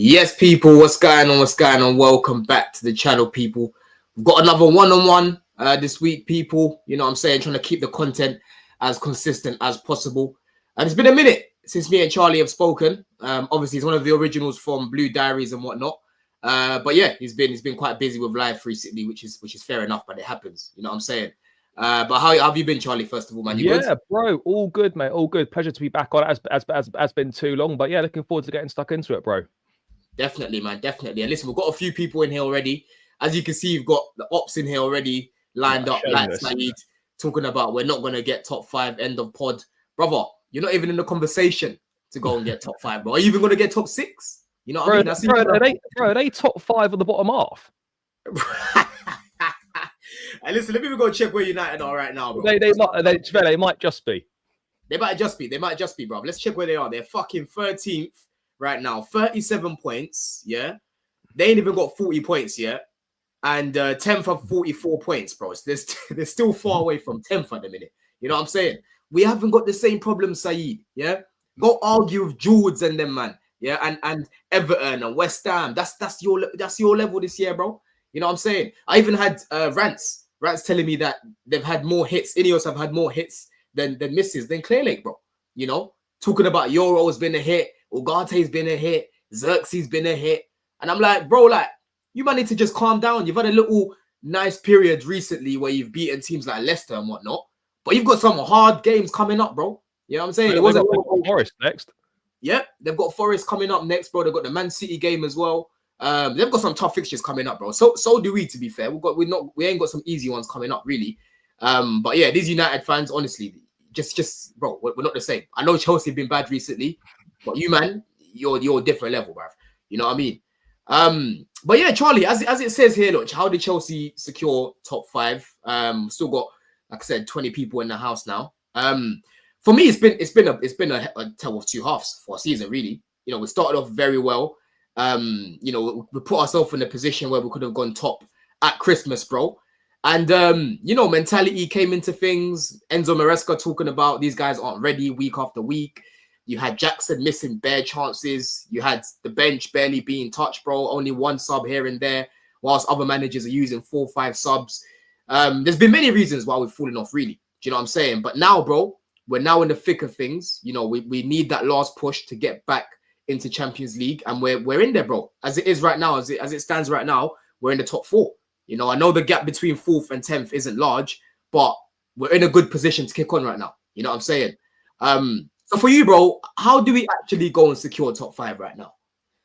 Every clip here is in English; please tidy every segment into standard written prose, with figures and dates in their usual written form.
Yes, people, what's going on? What's going on? Welcome back to the channel, people. We've got another one-on-one this week, people. You know what I'm saying? Trying to keep the content as consistent as possible. And it's been a minute since me and Charlie have spoken. Obviously, he's one of the originals from Blue Diaries and whatnot. But yeah, he's been quite busy with life recently, which is fair enough, but it happens. You know what I'm saying? But how have you been, Charlie? First of all, man, you good? Bro, all good, mate. All good. Pleasure to be back on. As been too long, but yeah, looking forward to getting stuck into it, bro. Definitely, man, definitely. And listen, we've got a few people in here already. As you can see, you've got the ops in here already lined up. Like Saeed talking about we're not going to get top 5 end of pod. Brother, you're not even in the conversation to go and get top 5, bro. Are you even going to get top 6? You know what I mean? That's are they top 5 on the bottom half? Hey, listen, let me go check where United are right now, bro. They might just be. They might just be, bro. Let's check where they are. They're fucking 13th right now, 37 points. Yeah, they ain't even got 40 points yet, and 10th of 44 points, bro. So they're still far away from 10th at the minute. You know what I'm saying? We haven't got the same problem, Saeed. Yeah, go argue with George and them, man. Yeah, and Everton and West Ham. That's your level this year, bro. You know what I'm saying? I even had Rants telling me that they've had more hits. Ineos have had more hits than misses than Clear Lake, bro. You know, talking about Euro's been a hit. Ugarte's been a hit, Xerxes been a hit. And I'm like, bro, like, you might need to just calm down. You've had a little nice period recently where you've beaten teams like Leicester and whatnot. But you've got some hard games coming up, bro. You know what I'm saying? It wasn't Forest next. Yeah, they've got Forest coming up next, bro. They've got the Man City game as well. They've got some tough fixtures coming up, bro. So do we, to be fair. We ain't got some easy ones coming up, really. But yeah, these United fans, honestly, just bro, we're not the same. I know Chelsea have been bad recently. But you, man, you're a different level, bruv. You know what I mean? But yeah, Charlie, as it says here, look, how did Chelsea secure top 5? Still got, like I said, 20 people in the house now. For me, it's been a tale of two halves for a season, really. You know, we started off very well. You know, we put ourselves in a position where we could have gone top at Christmas, bro. And you know, mentality came into things. Enzo Maresca talking about these guys aren't ready week after week. You had Jackson missing bare chances. You had the bench barely being touched, bro. Only one sub here and there, whilst other managers are using 4 or 5 subs. There's been many reasons why we've fallen off, really. Do you know what I'm saying? But now, bro, we're now in the thick of things. You know, we need that last push to get back into Champions League, and we're in there, bro. As it is right now, as it stands right now, we're in the top 4. You know, I know the gap between 4th and 10th isn't large, but we're in a good position to kick on right now. You know what I'm saying? So for you, bro, how do we actually go and secure top 5 right now?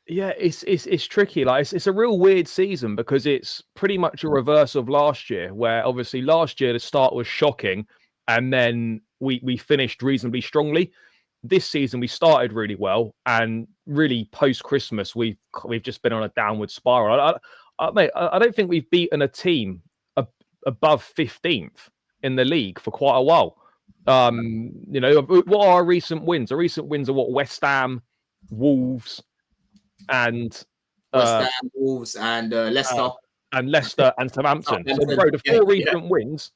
Yeah, it's tricky. Like it's a real weird season because it's pretty much a reverse of last year, where obviously last year the start was shocking, and then we finished reasonably strongly. This season we started really well, and really post Christmas we've just been on a downward spiral. Mate, I don't think we've beaten a team above 15th in the league for quite a while. You know, what are our recent wins? Our recent wins are what? West Ham, Wolves, and Wolves, and Leicester, and Southampton. So, bro, the 4 recent wins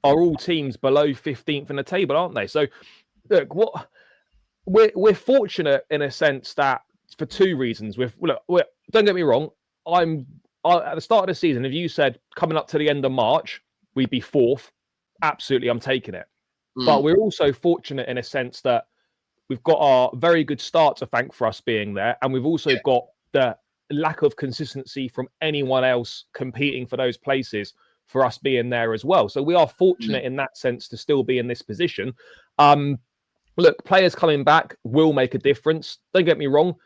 are all teams below 15th in the table, aren't they? So, look, we're fortunate in a sense that for 2 reasons. Don't get me wrong. At the start of the season, if you said coming up to the end of March, we'd be 4th. Absolutely, I'm taking it. But we're also fortunate in a sense that we've got our very good start to thank for us being there. And we've also got the lack of consistency from anyone else competing for those places for us being there as well. So we are fortunate in that sense to still be in this position. Look, players coming back will make a difference. Don't get me wrong.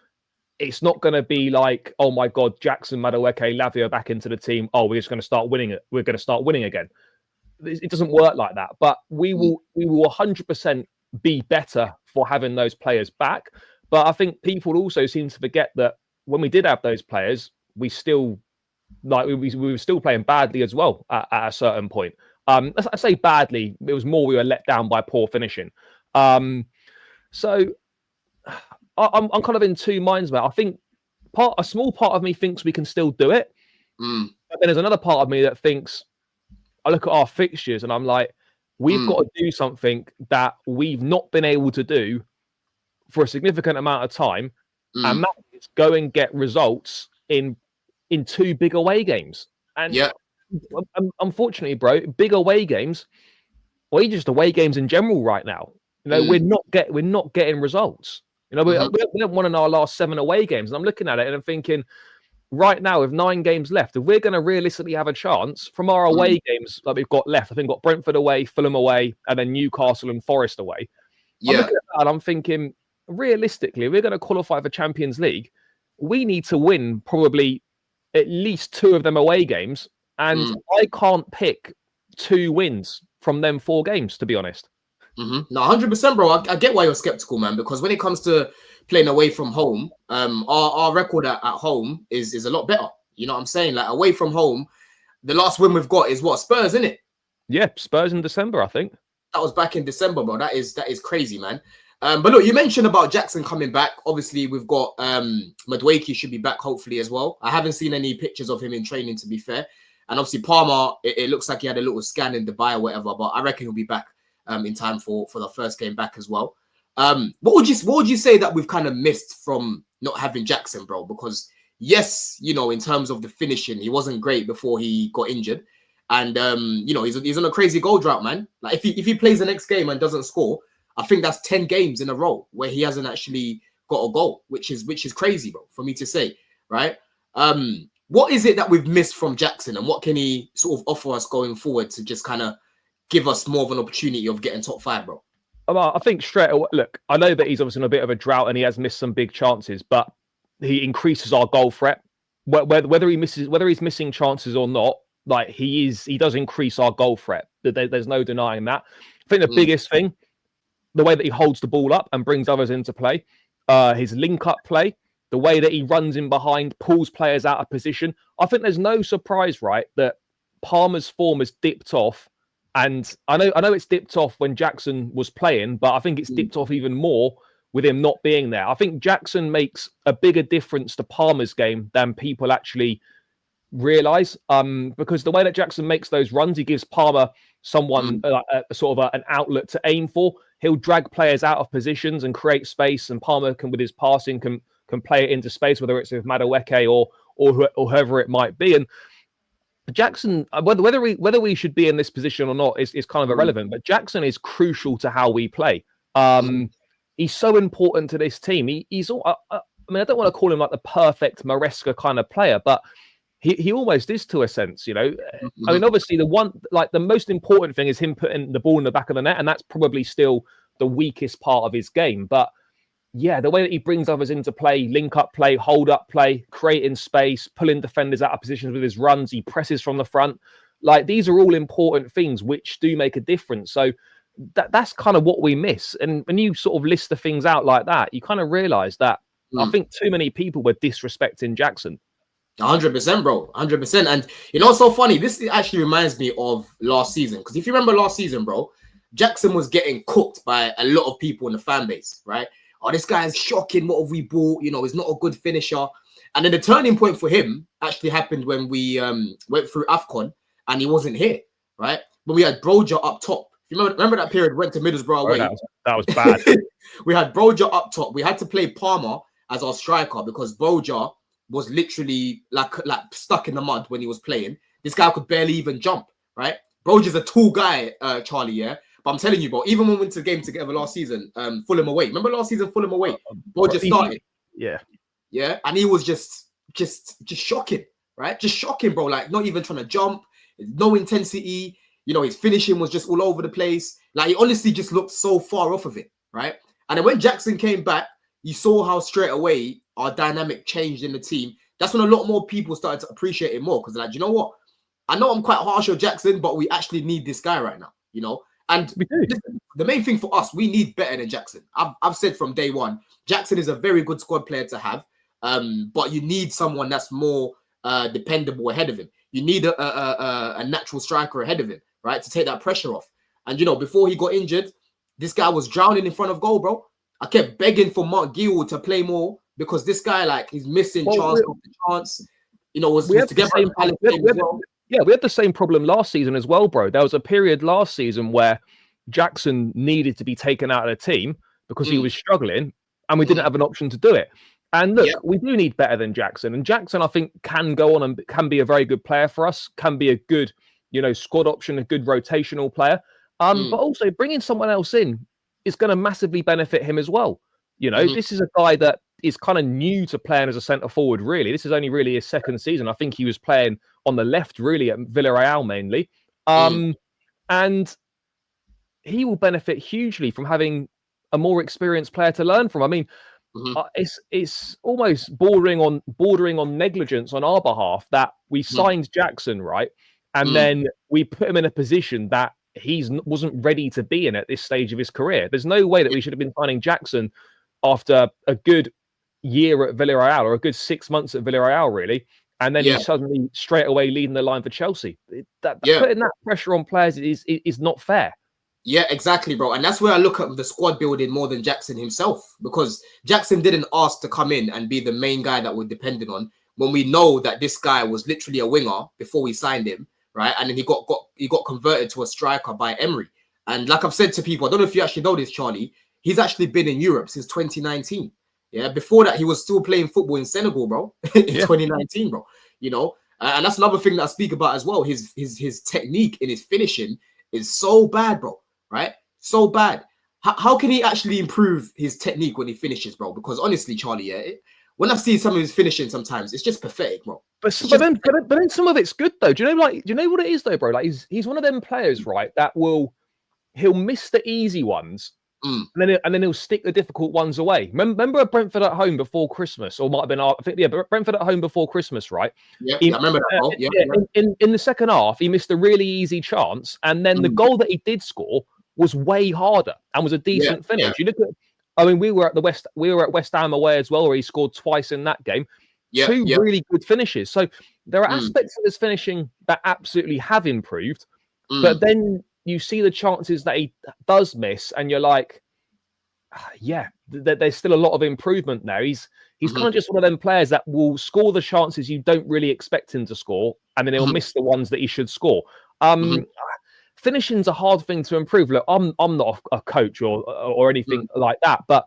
It's not going to be like, oh my God, Jackson, Madueke, Lavia back into the team. Oh, we're just going to start winning it. We're going to start winning again. It doesn't work like that, but we will 100% be better for having those players back. But I think people also seem to forget that when we did have those players, we still we were still playing badly as well at a certain point. I say badly, it was more we were let down by poor finishing. So I'm kind of in 2 minds about it. I think a small part of me thinks we can still do it, but then there's another part of me that thinks, I look at our fixtures and I'm like, we've got to do something that we've not been able to do for a significant amount of time and that is go and get results in 2 big away games. And unfortunately, bro, big away games, or even just away games in general right now, we're not getting results. We haven't won in our last 7 away games. And I'm looking at it and I'm thinking, right now, with 9 games left, if we're going to realistically have a chance from our away games that we've got left, I think we've got Brentford away, Fulham away, and then Newcastle and Forest away. I'm looking at that and I'm thinking, realistically, if we're going to qualify for Champions League, we need to win probably at least 2 of them away games. And I can't pick 2 wins from them 4 games, to be honest. No, 100%, bro. I get why you're skeptical, man, because when it comes to playing away from home, our record at home is a lot better. You know what I'm saying? Like, away from home, the last win we've got is what? Spurs, isn't it? Yeah, Spurs in December, I think. That was back in December, bro. That is crazy, man. But look, you mentioned about Jackson coming back. Obviously, we've got Mudryk should be back, hopefully, as well. I haven't seen any pictures of him in training, to be fair. And obviously, Palmer, it looks like he had a little scan in Dubai or whatever, but I reckon he'll be back in time for the first game back as well. What would you say that we've kind of missed from not having Jackson, bro? Because yes, in terms of the finishing, he wasn't great before he got injured, and he's on a crazy goal drought, man. Like, if he plays the next game and doesn't score, I think that's 10 games in a row where he hasn't actually got a goal, which is crazy, bro, for me to say, right? What is it that we've missed from Jackson, and what can he sort of offer us going forward to just kind of give us more of an opportunity of getting top 5, bro? I think straight away, look, I know that he's obviously in a bit of a drought and he has missed some big chances, but he increases our goal threat. Whether he's missing chances or not, like, he does increase our goal threat. There's no denying that. I think the biggest thing, the way that he holds the ball up and brings others into play, his link-up play, the way that he runs in behind, pulls players out of position. I think there's no surprise, right, that Palmer's form has dipped off. And I know it's dipped off when Jackson was playing, but I think it's dipped off even more with him not being there. I think Jackson makes a bigger difference to Palmer's game than people actually realise, because the way that Jackson makes those runs, he gives Palmer someone an outlet to aim for. He'll drag players out of positions and create space, and Palmer can, with his passing, can play it into space, whether it's with Madueke or whoever it might be. And Jackson, whether we should be in this position or not is kind of irrelevant, but Jackson is crucial to how we play. He's so important to this team. He's I don't want to call him like the perfect Maresca kind of player, but he almost is, to a sense, I mean, obviously the most important thing is him putting the ball in the back of the net, and that's probably still the weakest part of his game. But yeah, the way that he brings others into play, link up play, hold up play, creating space, pulling defenders out of positions with his runs, he presses from the front. Like, these are all important things which do make a difference. So that's kind of what we miss. And when you sort of list the things out like that, you kind of realize that I think too many people were disrespecting Jackson. 100%, bro. 100%. And it's so funny. This actually reminds me of last season. Because if you remember last season, bro, Jackson was getting cooked by a lot of people in the fan base, right? Oh, this guy is shocking. What have we bought? He's not a good finisher. And then the turning point for him actually happened when we went through AFCON and he wasn't here, right? But we had Broja up top. If you remember that period, went to Middlesbrough away. That was bad. We had Broja up top. We had to play Palmer as our striker because Broja was literally like stuck in the mud when he was playing. This guy could barely even jump, right? Broja's a tall guy, Charlie, yeah? But I'm telling you, bro, even when we went to the game together last season, Fulham away. Remember last season, Fulham away? Broja started. Yeah. Yeah, and he was just shocking, right? Just shocking, bro. Like, not even trying to jump, no intensity. His finishing was just all over the place. Like, he honestly just looked so far off of it, right? And then when Jackson came back, you saw how straight away our dynamic changed in the team. That's when a lot more people started to appreciate it more, because they're like, you know what? I know I'm quite harsh on Jackson, but we actually need this guy right now, And the main thing for us, we need better than Jackson. I've said from day one, Jackson is a very good squad player to have, but you need someone that's more dependable ahead of him. You need a natural striker ahead of him, right, to take that pressure off. And, before he got injured, this guy was drowning in front of goal, bro. I kept begging for Mark Gill to play more because this guy, like, he's missing chance after chance. Was together. We had the same problem last season as well, bro. There was a period last season where Jackson needed to be taken out of the team because he was struggling and we didn't have an option to do it. And look, we do need better than Jackson. And Jackson, I think, can go on and can be a very good player for us, can be a good, squad option, a good rotational player. But also bringing someone else in is going to massively benefit him as well. This is a guy that is kind of new to playing as a centre forward, really. This is only really his second season. I think he was playing on the left, really, at Villarreal mainly. And he will benefit hugely from having a more experienced player to learn from. I mean, it's almost bordering on negligence on our behalf that we signed Jackson, right? And then we put him in a position that he wasn't ready to be in at this stage of his career. There's no way that we should have been signing Jackson after a good year at Villarreal or a good 6 months at Villarreal, really. And then he's suddenly straight away leading the line for Chelsea. Putting that pressure on players is not fair. Yeah, exactly, bro. And that's where I look at the squad building more than Jackson himself, because Jackson didn't ask to come in and be the main guy that we're dependent on when we know that this guy was literally a winger before we signed him, right? And then he got converted to a striker by Emery. And like I've said to people, I don't know if you actually know this, Charlie, he's actually been in Europe since 2019. Yeah, before that, he was still playing football in Senegal, bro, in 2019, bro. And that's another thing that I speak about as well. His technique in his finishing is so bad, bro. Right? So bad. How can he actually improve his technique when he finishes, bro? Because honestly, Charlie, when I see some of his finishing, sometimes it's just pathetic, bro. But then some of it's good though. Do you know what it is though, bro? Like he's one of them players, right? That he'll miss the easy ones, and then he'll stick the difficult ones away. Remember at Brentford at home before Christmas, or might have been Brentford at home before Christmas, right? Yeah, I remember that, bro. Yeah. In the second half, he missed a really easy chance, and then the goal that he did score was way harder and was a decent finish. You look at, I mean, we were at West Ham away as well, where he scored twice in that game. Two really good finishes. So there are aspects of his finishing that absolutely have improved, but then you see the chances that he does miss, and you're like, there's still a lot of improvement there. He's kind of just one of them players that will score the chances you don't really expect him to score, and then he'll miss the ones that he should score. Finishing's a hard thing to improve. Look, I'm not a coach or anything like that, but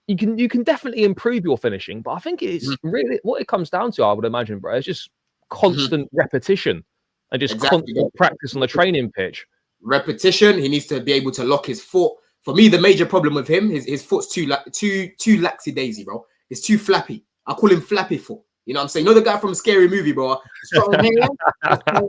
you can definitely improve your finishing. But I think it's really what it comes down to, I would imagine, bro. It's just constant repetition and just constant practice on the training pitch. Repetition. He needs to be able to lock his foot. For me, the major problem with him is his foot's too laxy-daisy, bro. It's too flappy. I call him flappy foot. You know what I'm saying? You know the guy from Scary Movie, bro? Strong hand. I'm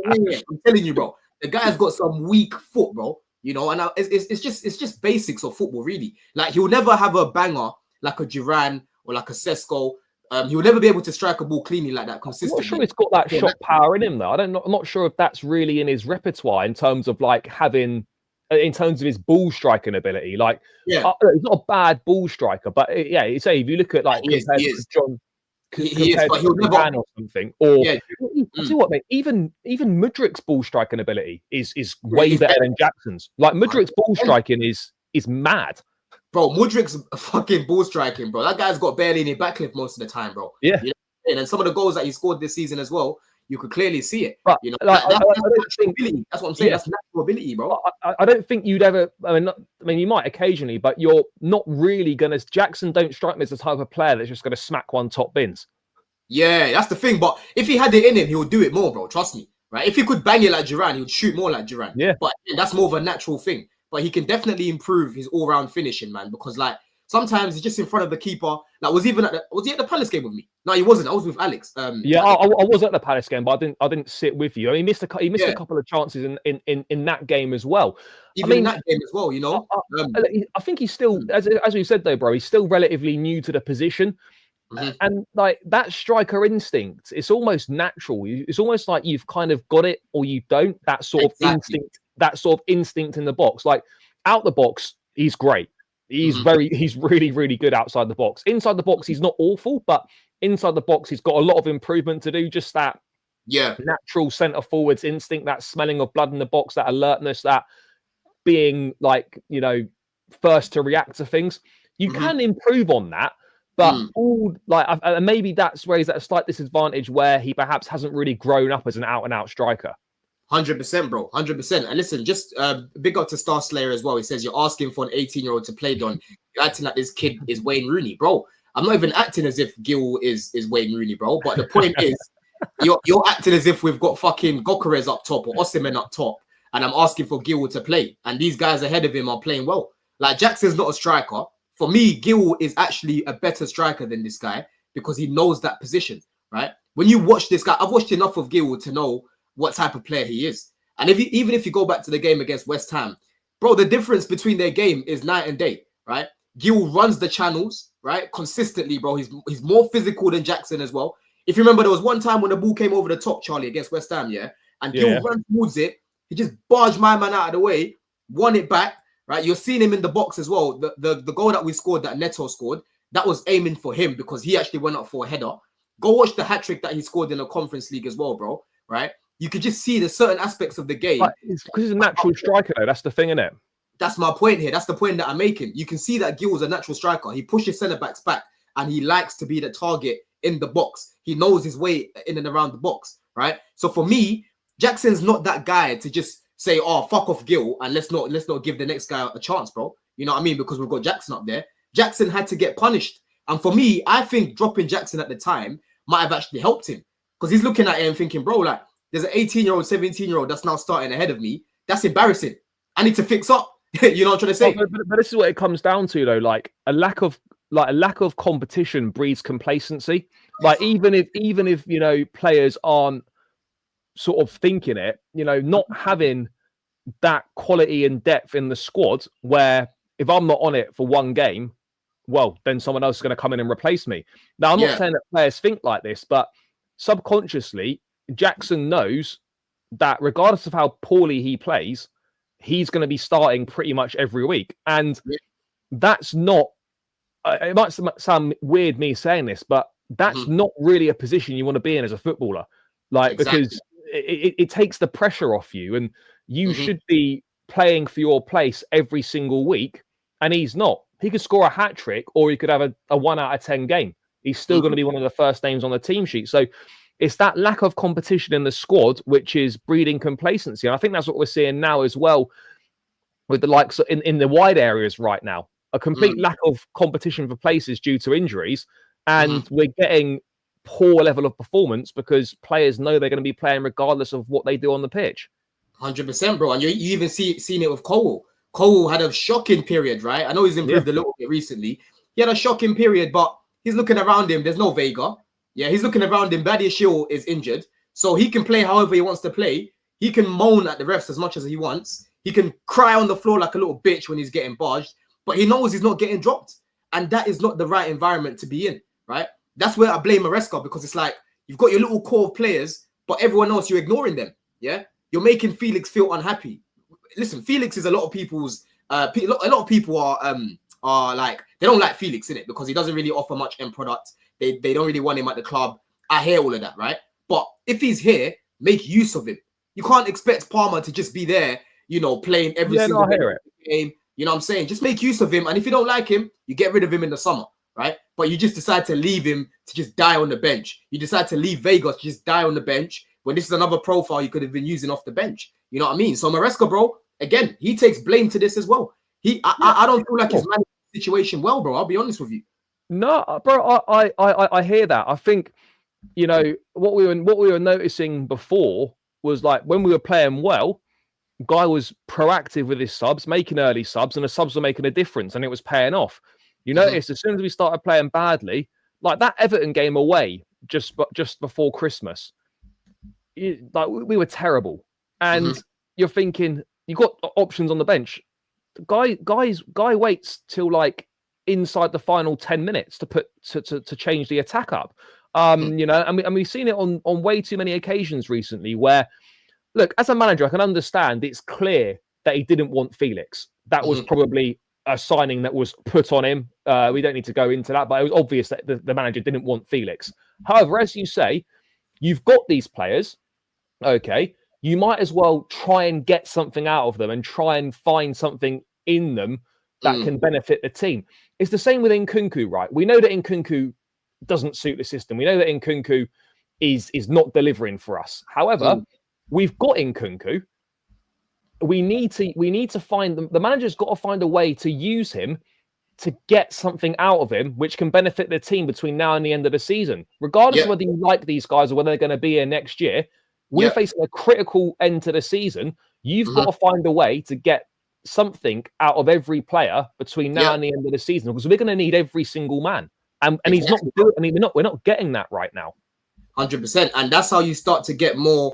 telling you, bro. The guy's got some weak foot, bro. And it's just basics of football, really. Like, he'll never have a banger like a Duran or like a Sesko. He'll never be able to strike a ball cleanly like that consistently. I'm not sure he's got that shot power in him, though. I'm not sure if that's really in his repertoire in terms of his ball striking ability. Like, he's not a bad ball striker, but say if you look at compared to John. He is, but he'll never or something. Or I tell you what, mate. Even Mudryk's ball striking ability is way better than Jackson's. Like, Mudryk's ball striking is mad, bro. Mudryk's fucking ball striking, bro. That guy's got barely any backlift most of the time, bro. Yeah, and some of the goals that he scored this season as well, you could clearly see it. But, that's what I'm saying. That's natural ability, bro. I don't think you'd ever. I mean, you might occasionally, but you're not really gonna. Jackson don't strike me as the type of player that's just gonna smack one top bins. Yeah, that's the thing. But if he had it in him, he would do it more, bro. Trust me, right? If he could bang it like Duran, he would shoot more like Duran. Yeah. But that's more of a natural thing. But he can definitely improve his all-round finishing, man. Because like sometimes he's just in front of the keeper. Like, was he at the Palace game with me? No, he wasn't. I was with Alex. I was at the Palace game, but I didn't sit with you. I mean, he missed a couple of chances in that game as well. In that game as well, I think he's still, as we said though, bro, he's still relatively new to the position. And like that striker instinct, it's almost natural. It's almost like you've kind of got it or you don't. That sort of instinct in the box. Like, out the box, he's great. He's really, really good outside the box. Inside the box, he's not awful, but inside the box, he's got a lot of improvement to do. Just that natural centre forwards instinct, that smelling of blood in the box, that alertness, that being like, first to react to things. You can improve on that. But maybe that's where he's at a slight disadvantage, where he perhaps hasn't really grown up as an out-and-out striker. 100%, bro. 100%. And listen, just big up to Star Slayer as well. He says, you're asking for an 18-year-old to play, Don. You're acting like this kid is Wayne Rooney. Bro, I'm not even acting as if Gil is Wayne Rooney, bro. But the point is, you're acting as if we've got fucking Gokeres up top or Osimhen up top, and I'm asking for Gil to play, and these guys ahead of him are playing well. Like, Jackson's not a striker. For me, Gil is actually a better striker than this guy because he knows that position, right? When you watch this guy, I've watched enough of Gil to know what type of player he is. And even if you go back to the game against West Ham, bro, the difference between their game is night and day, right? Gil runs the channels, right? Consistently, bro. He's more physical than Jackson as well. If you remember, there was one time when the ball came over the top, Charlie, against West Ham, yeah? And Gil ran towards it. He just barged my man out of the way, won it back, right? You're seeing him in the box as well. The goal that we scored, that Neto scored, that was aiming for him because he actually went up for a header. Go watch the hat-trick that he scored in the Conference League as well, bro, right? You could just see the certain aspects of the game. It's because he's a natural striker, though. That's the thing, isn't it? That's my point here. That's the point that I'm making. You can see that Gil is a natural striker. He pushes centre-backs back, and he likes to be the target in the box. He knows his way in and around the box, right? So for me, Jackson's not that guy to just say, oh, fuck off Gil, and let's not give the next guy a chance, bro. You know what I mean? Because we've got Jackson up there. Jackson had to get punished. And for me, I think dropping Jackson at the time might have actually helped him. Because he's looking at it and thinking, bro, like, there's an 18-year-old, 17-year-old that's now starting ahead of me. That's embarrassing. I need to fix up. You know what I'm trying to say? But this is what it comes down to, though. Like, a lack of competition breeds complacency. Like, even if you know, players aren't sort of thinking it, you know, not having that quality and depth in the squad where if I'm not on it for one game, well, then someone else is going to come in and replace me. Now, I'm not saying that players think like this, but subconsciously, Jackson knows that regardless of how poorly he plays, he's going to be starting pretty much every week. And that's not, it might sound weird me saying this, but that's not really a position you want to be in as a footballer. Like, because it takes the pressure off you, and you should be playing for your place every single week. And he's not. He could score a hat-trick, or he could have a 1 out of 10 game. He's still going to be one of the first names on the team sheet. So it's that lack of competition in the squad which is breeding complacency. And I think that's what we're seeing now as well with the likes in the wide areas right now. A complete lack of competition for places due to injuries. And we're getting poor level of performance because players know they're going to be playing regardless of what they do on the pitch. 100%, bro. And you even seen it with Cole. Cole had a shocking period, right? I know he's improved a little bit recently. He had a shocking period, but he's looking around him. There's no Vega. Yeah, he's looking around him. Badiashile is injured. So he can play however he wants to play. He can moan at the refs as much as he wants. He can cry on the floor like a little bitch when he's getting barged. But he knows he's not getting dropped. And that is not the right environment to be in, right? That's where I blame Maresca, because it's like, you've got your little core of players, but everyone else, you're ignoring them, yeah? You're making Felix feel unhappy. Listen, Felix is a lot of people's, a lot of people are like, they don't like Felix in it because he doesn't really offer much end product. They don't really want him at the club. I hear all of that, right? But if he's here, make use of him. You can't expect Palmer to just be there, you know, playing every single game. You know what I'm saying? Just make use of him. And if you don't like him, you get rid of him in the summer, right? But you just decide to leave him to just die on the bench. You decide to leave Vegas to just die on the bench when this is another profile you could have been using off the bench. You know what I mean? So Maresca, bro, again, he takes blame to this as well. I don't feel like he's managed the situation well, bro. I'll be honest with you. No, bro, I hear that. I think, you know, what we were noticing before was like when we were playing well, Guy was proactive with his subs, making early subs, and the subs were making a difference, and it was paying off. You notice as soon as we started playing badly, like that Everton game away just before Christmas, like we were terrible. And you're thinking you've got options on the bench. Guy waits till like inside the final 10 minutes to change the attack up. You know, and we've seen it on way too many occasions recently where, look, as a manager, I can understand it's clear that he didn't want Felix. That was probably a signing that was put on him. We don't need to go into that, but it was obvious that the manager didn't want Felix. However, as you say, you've got these players. Okay, you might as well try and get something out of them and try and find something in them that can benefit the team. It's the same with Nkunku, right? We know that Nkunku doesn't suit the system. We know that Nkunku is not delivering for us. However, we've got Nkunku. We need to find the manager's got to find a way to use him to get something out of him which can benefit the team between now and the end of the season. Regardless of whether you like these guys or whether they're going to be here next year, we're facing a critical end to the season. You've got to find a way to get something out of every player between now and the end of the season, because we're going to need every single man. And he's not doing. I mean, we're not getting that right now. 100%, and that's how you start to get more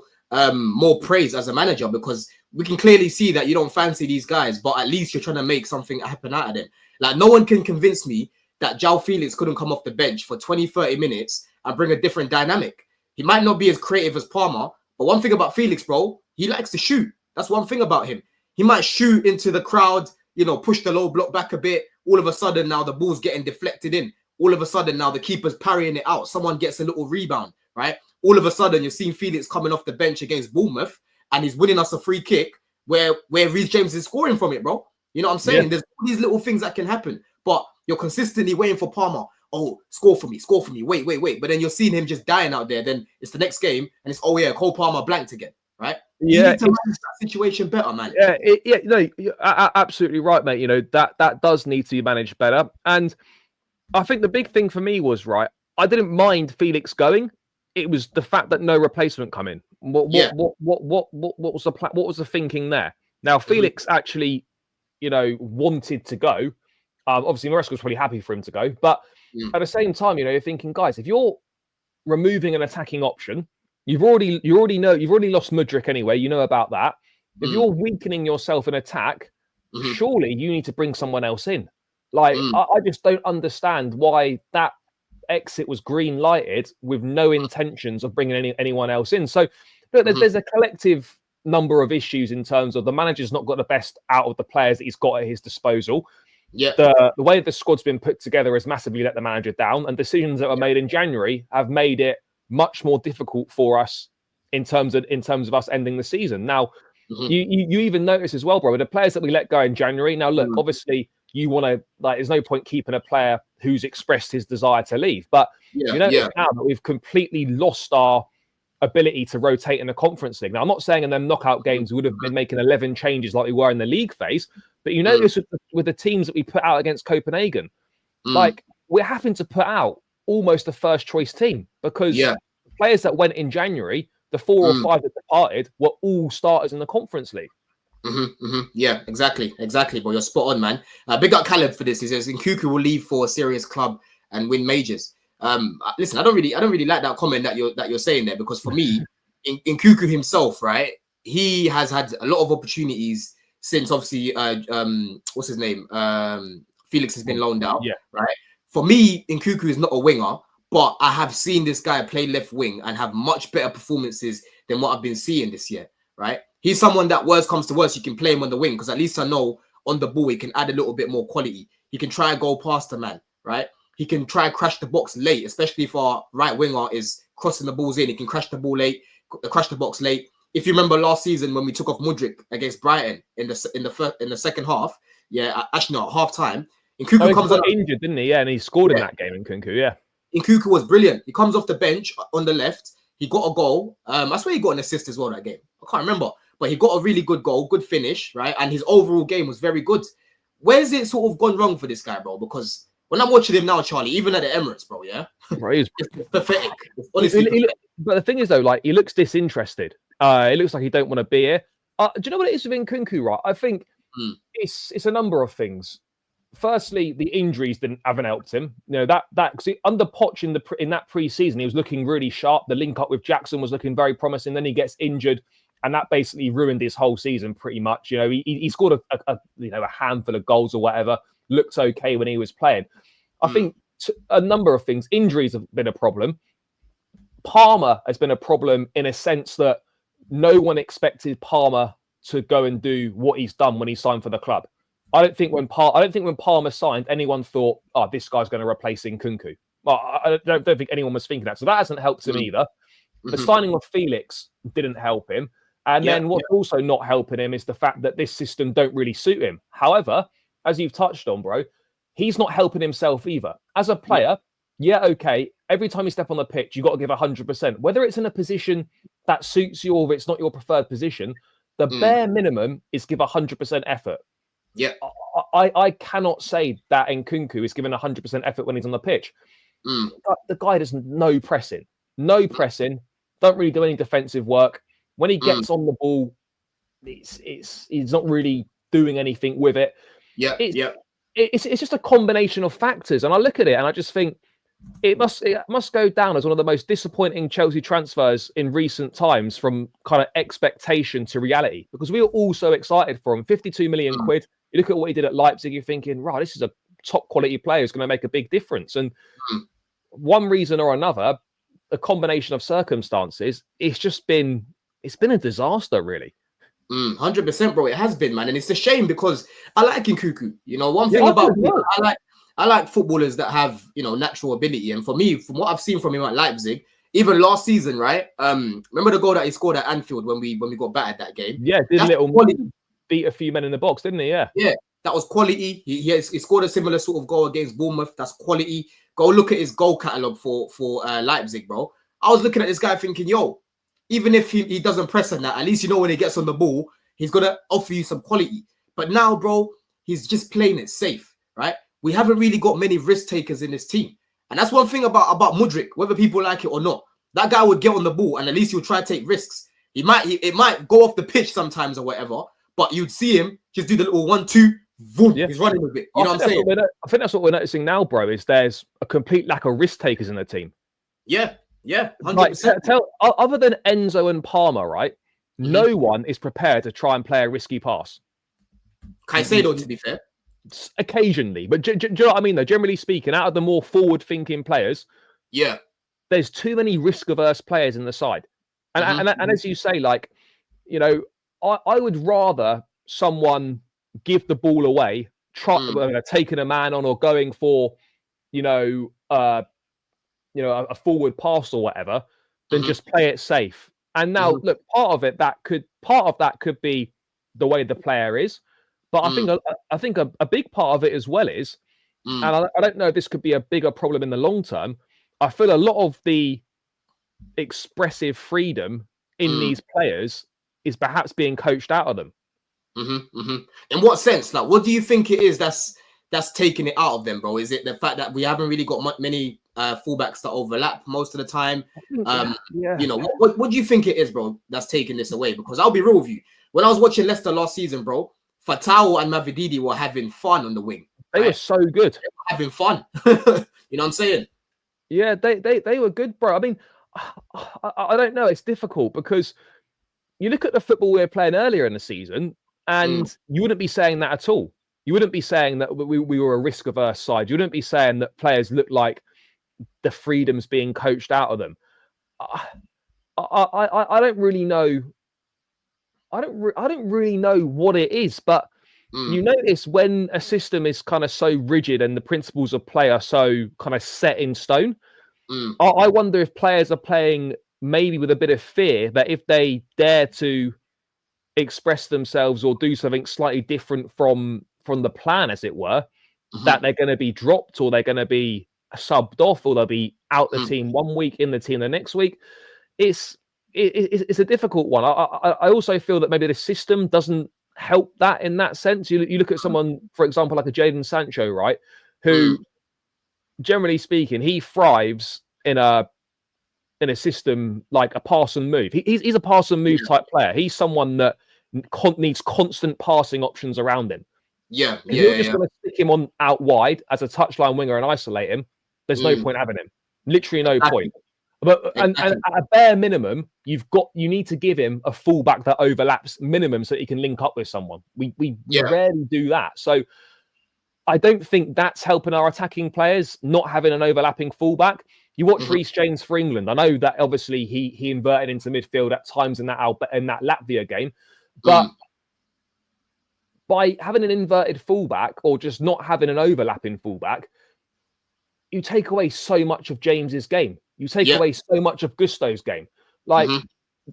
praise as a manager, because we can clearly see that you don't fancy these guys, but at least you're trying to make something happen out of them. Like, no one can convince me that João Felix couldn't come off the bench for 20, 30 minutes and bring a different dynamic. He might not be as creative as Palmer, but one thing about Felix, bro, he likes to shoot. That's one thing about him. He might shoot into the crowd, push the low block back a bit. All of a sudden, now the ball's getting deflected in. All of a sudden, now the keeper's parrying it out. Someone gets a little rebound, right? All of a sudden, you're seeing Felix coming off the bench against Bournemouth, and he's winning us a free kick where Reece James is scoring from it, bro. You know what I'm saying? There's all these little things that can happen, but you're consistently waiting for Palmer. Oh, score for me. Wait. But then you're seeing him just dying out there. Then it's the next game, and it's, Cole Palmer blanked again, right? You need to manage that situation better, man. No, you're absolutely right, mate. That does need to be managed better. And I think the big thing for me was, right, I didn't mind Felix going. It was the fact that no replacement come in. What was the plan? What was the thinking there? Now, Felix actually, wanted to go. Obviously, Maresca was probably happy for him to go, but at the same time, you're thinking, guys, if you're removing an attacking option, you've already lost Mudryk anyway. You know about that. If you're weakening yourself in attack, surely you need to bring someone else in. Like, I just don't understand why that exit was green lighted with no intentions of bringing anyone else in. So look, there's a collective number of issues in terms of the manager's not got the best out of the players that he's got at his disposal. The way the squad's been put together has massively let the manager down, and decisions that were made in January have made it much more difficult for us in terms of us ending the season. Now, you even notice as well, bro, the players that we let go in January. Now, look, obviously you want to, there's no point keeping a player who's expressed his desire to leave. But now that we've completely lost our ability to rotate in the Conference League. Now, I'm not saying in them knockout games we would have been making 11 changes like we were in the league phase, but this with the teams that we put out against Copenhagen. Like, we're having to put out almost a first choice team, because the players that went in January, the 4 or 5 that departed, were all starters in the Conference League. Yeah, exactly. But you're spot on, man. Big up Caleb for this. He says Nkunku will leave for a serious club and win majors. Listen, I don't really like that comment that you're saying there, because for me, Nkunku himself, right, he has had a lot of opportunities since, obviously, what's his name, Felix has been loaned out, right? For me, Nkunku is not a winger, but I have seen this guy play left wing and have much better performances than what I've been seeing this year, right? He's someone that, worst comes to worst, you can play him on the wing, because at least I know on the ball he can add a little bit more quality. He can try and go past the man, right? He can try and crash the box late, especially if our right winger is crossing the balls in. He can crash the box late. If you remember last season when we took off Mudryk against Brighton in the second half, actually not half time. Nkunku comes on injured, didn't he? Yeah, and he scored in that game. Nkunku, Nkunku was brilliant. He comes off the bench on the left. He got a goal. I swear he got an assist as well that game. I can't remember, but he got a really good goal, good finish, right? And his overall game was very good. Where's it sort of gone wrong for this guy, bro? Because when I'm watching him now, Charlie, even at the Emirates, bro, right, it's pathetic. Honestly, but the thing is, though, like, he looks disinterested. It looks like he don't want to be here. Do you know what it is with Nkunku, right? I think it's a number of things. Firstly, the injuries haven't helped him. That because under Poch in that pre-season, he was looking really sharp. The link up with Jackson was looking very promising. Then he gets injured, and that basically ruined his whole season pretty much. He scored a handful of goals or whatever. Looked okay when he was playing. I think a number of things. Injuries have been a problem. Palmer has been a problem in a sense that no one expected Palmer to go and do what he's done when he signed for the club. I don't think when Palmer signed, anyone thought, "Oh, this guy's going to replace Nkunku." Well, I don't think anyone was thinking that. So that hasn't helped him either. The signing of Felix didn't help him. And then what's also not helping him is the fact that this system don't really suit him. However, as you've touched on, bro, he's not helping himself either. As a player, okay, every time you step on the pitch, you've got to give 100%. Whether it's in a position that suits you or it's not your preferred position, the bare minimum is give 100% effort. Yeah. I cannot say that Nkunku is given 100% effort when he's on the pitch. The guy does no pressing, don't really do any defensive work. When he gets on the ball, he's not really doing anything with it. It's just a combination of factors. And I look at it and I just think it must go down as one of the most disappointing Chelsea transfers in recent times, from kind of expectation to reality, because we were all so excited for him. 52 million quid. You look at what he did at Leipzig, you're thinking, right, this is a top quality player who's going to make a big difference. And one reason or another, a combination of circumstances, it's been a disaster, really. 100%, bro. It has been, man. And it's a shame because I like Nkunku. You know, one thing about me, I like footballers that have, you know, natural ability. And for me, from what I've seen from him at Leipzig, even last season, right? Remember the goal that he scored at Anfield when we got battered that game? Yeah, beat a few men in the box, didn't he? Yeah. Yeah, that was quality. He scored a similar sort of goal against Bournemouth. That's quality. Go look at his goal catalogue for Leipzig, bro. I was looking at this guy thinking, yo, even if he doesn't press on that, at least you know when he gets on the ball, he's going to offer you some quality. But now, bro, he's just playing it safe, right? We haven't really got many risk takers in this team. And that's one thing about Mudryk, whether people like it or not. That guy would get on the ball and at least he'll try to take risks. It might go off the pitch sometimes or whatever, but you'd see him just do the little 1-2, boom, he's running with it. You know what I'm saying? I think that's what we're noticing now, bro, is there's a complete lack of risk takers in the team. Yeah, 100%. Like, other than Enzo and Palmer, right? No one is prepared to try and play a risky pass. Caicedo, to be fair. Occasionally, but do you know what I mean, though? Generally speaking, out of the more forward-thinking players, there's too many risk-averse players in the side. And as you say, like, you know, I would rather someone give the ball away, taking a man on or going for, a forward pass or whatever, than just play it safe. And now, look, part of that could be the way the player is, but I think a big part of it as well is, and I don't know if this could be a bigger problem in the long term. I feel a lot of the expressive freedom in these players is perhaps being coached out of them. In what sense? Like, what do you think it is that's taking it out of them, bro? Is it the fact that we haven't really got many fullbacks that overlap most of the time? You know, what do you think it is, bro, that's taking this away? Because I'll be real with you. When I was watching Leicester last season, bro, Fatau and Mavididi were having fun on the wing. They were so good. They were having fun. You know what I'm saying? Yeah, they were good, bro. I mean, I don't know. It's difficult because you look at the football we were playing earlier in the season, and you wouldn't be saying that at all. You wouldn't be saying that we were a risk-averse side. You wouldn't be saying that players look like the freedom's being coached out of them. I don't really know. I don't really know what it is, but you notice when a system is kind of so rigid and the principles of play are so kind of set in stone. I wonder if players are playing maybe with a bit of fear that if they dare to express themselves or do something slightly different from the plan, as it were, that they're going to be dropped or they're going to be subbed off or they'll be out the team 1 week, in the team the next week. It's a difficult one. I also feel that maybe the system doesn't help that in that sense. You look at someone, for example, like a Jadon Sancho, right, who, generally speaking, he thrives in a system like a pass and move. He's a pass and move type player. He's someone that needs constant passing options around him. You're just going to stick him on out wide as a touchline winger and isolate him. There's no point having him. Literally no point. But and at a bare minimum, you need to give him a fullback that overlaps minimum so that he can link up with someone. We rarely do that. So I don't think that's helping our attacking players, not having an overlapping fullback. You watch Reece James for England. I know that obviously he inverted into midfield at times in that Latvia game, but by having an inverted fullback or just not having an overlapping fullback, you take away so much of James's game. You take away so much of Gusto's game. Like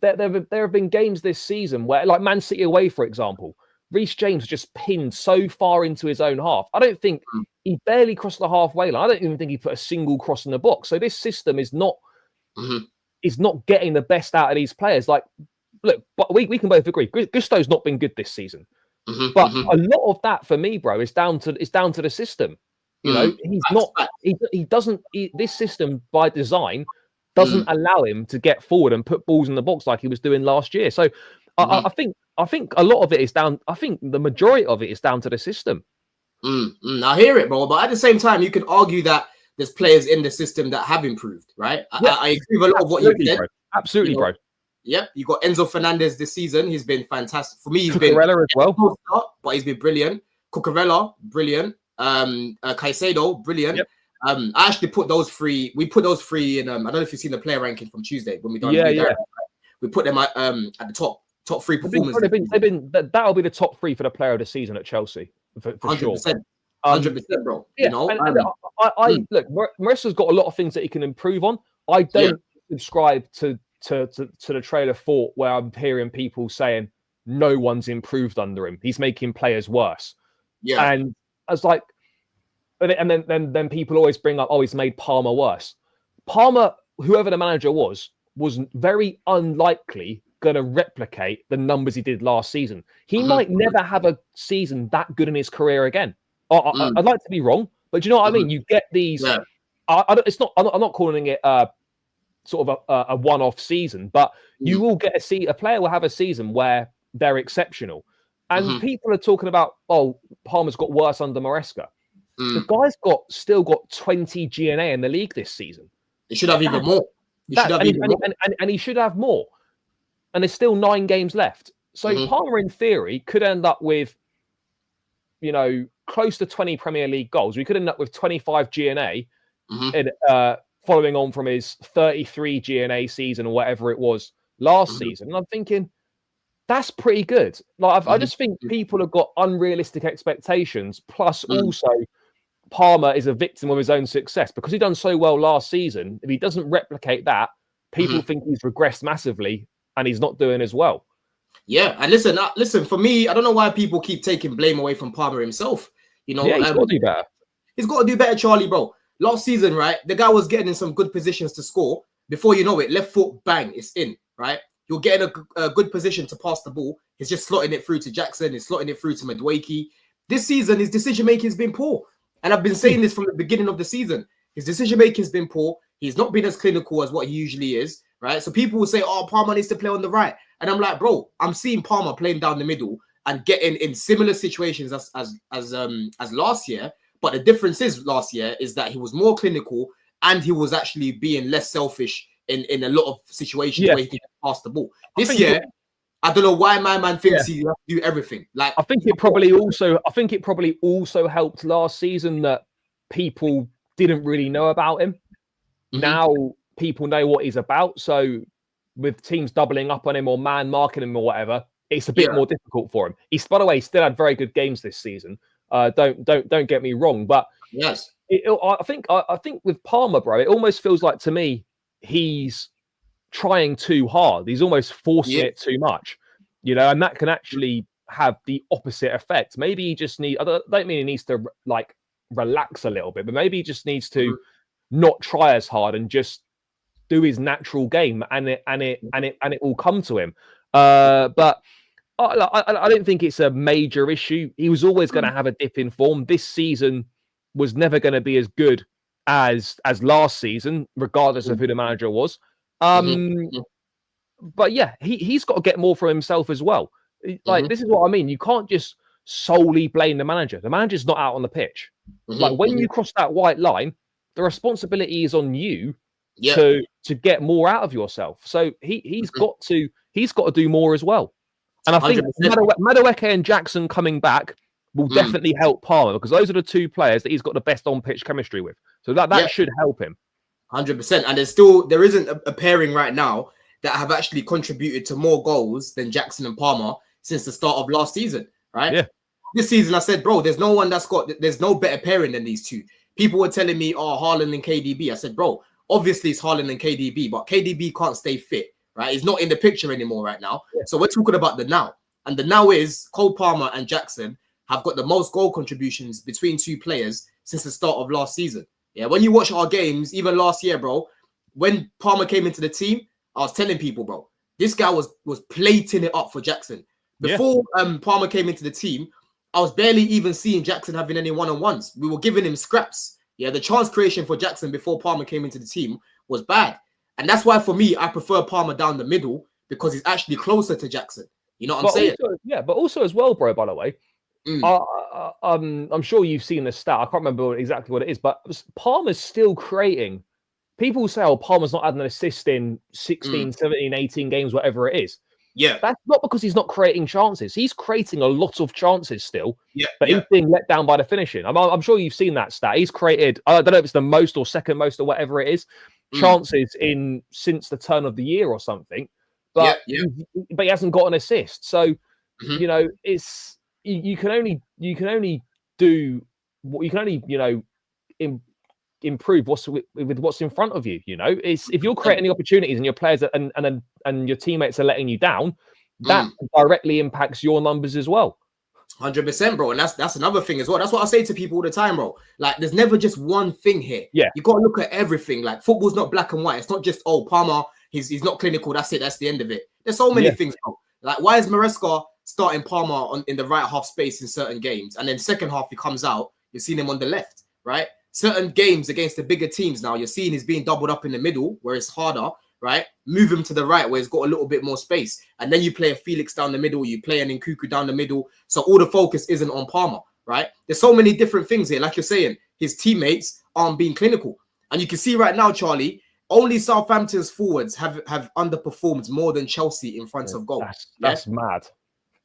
there have been games this season where, like Man City away, for example, Reece James just pinned so far into his own half. I don't think he barely crossed the halfway line. I don't even think he put a single cross in the box. So this system is not getting the best out of these players. Like, look, but we can both agree, Gusto's not been good this season. But a lot of that for me, bro, is down to the system. You know, he's not. He doesn't. This system by design doesn't allow him to get forward and put balls in the box like he was doing last year. So I think a lot of it is down. I think the majority of it is down to the system. I hear it, bro. But at the same time, you can argue that there's players in the system that have improved, right? I agree with a lot of what you said. Bro. Absolutely, bro. Yep, you got Enzo Fernandez this season. He's been fantastic. For me, he's Cucurella been as well. But he's been brilliant. Cucurella, brilliant. Caicedo, brilliant. Yep. I actually put those three. We put those three in. I don't know if you've seen the player ranking from Tuesday when we done. We put them at the top three performers. That'll be the top three for the player of the season at Chelsea for 100%, sure. 100%, bro. Yeah, you know, I look. Maresca's got a lot of things that he can improve on. I don't subscribe to the trail of thought where I'm hearing people saying no one's improved under him. He's making players worse. Yeah, and I was like, and then people always bring up, oh, he's made Palmer worse. Palmer, whoever the manager was very unlikely going to replicate the numbers he did last season. He might never have a season that good in his career again. I'd like to be wrong, but you know what I mean? You get these. Yeah. I'm not calling it sort of a one-off season, but you will get a player will have a season where they're exceptional. And people are talking about, oh, Palmer's got worse under Maresca. The guy's still got 20 GNA in the league this season. He should have even more. And he should have more. And there's still 9 games left. So Palmer, in theory, could end up with, you know, close to 20 Premier League goals. We could end up with 25 GNA following on from his 33 GNA season or whatever it was last season. And I'm thinking, that's pretty good. Like I just think people have got unrealistic expectations. Plus, also, Palmer is a victim of his own success because he done so well last season. If he doesn't replicate that, people think he's regressed massively and he's not doing as well. Yeah, and listen. For me, I don't know why people keep taking blame away from Palmer himself. You know, he's got to do better. He's got to do better, Charlie, bro. Last season, right, the guy was getting in some good positions to score. Before you know it, left foot, bang, it's in, right? You're getting a good position to pass the ball. He's just slotting it through to Jackson. He's slotting it through to Mudryk. This season, his decision-making has been poor. And I've been saying this from the beginning of the season. His decision-making has been poor. He's not been as clinical as what he usually is, right? So people will say, oh, Palmer needs to play on the right. And I'm like, bro, I'm seeing Palmer playing down the middle and getting in similar situations as last year. But the difference is last year is that he was more clinical and he was actually being less selfish in a lot of situations where he can pass the ball. This year, I don't know why my man thinks he has to do everything. Like, I think it probably also helped last season that people didn't really know about him. Now people know what he's about. So with teams doubling up on him or man marking him or whatever, it's a bit more difficult for him. He's, by the way, still had very good games this season. Don't get me wrong, but yes, I think with Palmer, bro, it almost feels like to me he's trying too hard. He's almost forcing it too much, you know, and that can actually have the opposite effect. Maybe he just I don't mean he needs to like relax a little bit, but maybe he just needs to not try as hard and just do his natural game, and it will come to him. But I don't think it's a major issue. He was always going to have a dip in form. This season was never going to be as good as last season, regardless of who the manager was. But yeah, he's got to get more for himself as well. Like, this is what I mean. You can't just solely blame the manager. The manager's not out on the pitch. Like, when you cross that white line, the responsibility is on you to get more out of yourself. So he's got to do more as well. And I think Mudryk and Jackson coming back will definitely help Palmer, because those are the two players that he's got the best on-pitch chemistry with. So that should help him. 100%. And there isn't a pairing right now that have actually contributed to more goals than Jackson and Palmer since the start of last season, right? Yeah. This season, I said, bro, there's no better pairing than these two. People were telling me, oh, Haaland and KDB. I said, bro, obviously it's Haaland and KDB, but KDB can't stay fit, right? He's not in the picture anymore right now. Yeah. So we're talking about the now. And the now is Cole Palmer and Jackson have got the most goal contributions between two players since the start of last season. Yeah, when you watch our games, even last year, bro, when Palmer came into the team, I was telling people, bro, this guy was plating it up for Jackson. Before Palmer came into the team, I was barely even seeing Jackson having any one-on-ones. We were giving him scraps. Yeah, the chance creation for Jackson before Palmer came into the team was bad. And that's why, for me, I prefer Palmer down the middle because he's actually closer to Jackson. You know what I'm saying? Also, but also as well, bro, by the way, I'm sure you've seen the stat. I can't remember exactly what it is, but Palmer's still creating. People say, oh, Palmer's not had an assist in 16, 17, 18 games, whatever it is. Yeah. That's not because he's not creating chances. He's creating a lot of chances still, but he's being let down by the finishing. I'm sure you've seen that stat. He's created, I don't know if it's the most or second most or whatever it is, chances since the turn of the year or something. But but he hasn't got an assist. So, you know, it's you can only do what you can only, improve what's with what's in front of you. You know, it's if you're creating the opportunities and your players and your teammates are letting you down, that directly impacts your numbers as well. 100%, bro. And that's another thing as well. That's what I say to people all the time, bro. Like, there's never just one thing here. Yeah, you got to look at everything. Like, football's not black and white. It's not just, oh, Palmer, he's not clinical. That's it. That's the end of it. There's so many things, bro. Like, why is Maresca starting Palmer in the right half space in certain games, and then second half he comes out, you're seeing him on the left, right? Certain games against the bigger teams now, you're seeing he's being doubled up in the middle where it's harder, right? Move him to the right where he's got a little bit more space. And then you play a Felix down the middle, you play an Nkunku down the middle. So all the focus isn't on Palmer, right? There's so many different things here. Like you're saying, his teammates aren't being clinical. And you can see right now, Charlie, only Southampton's forwards have underperformed more than Chelsea in front of goal. That's mad.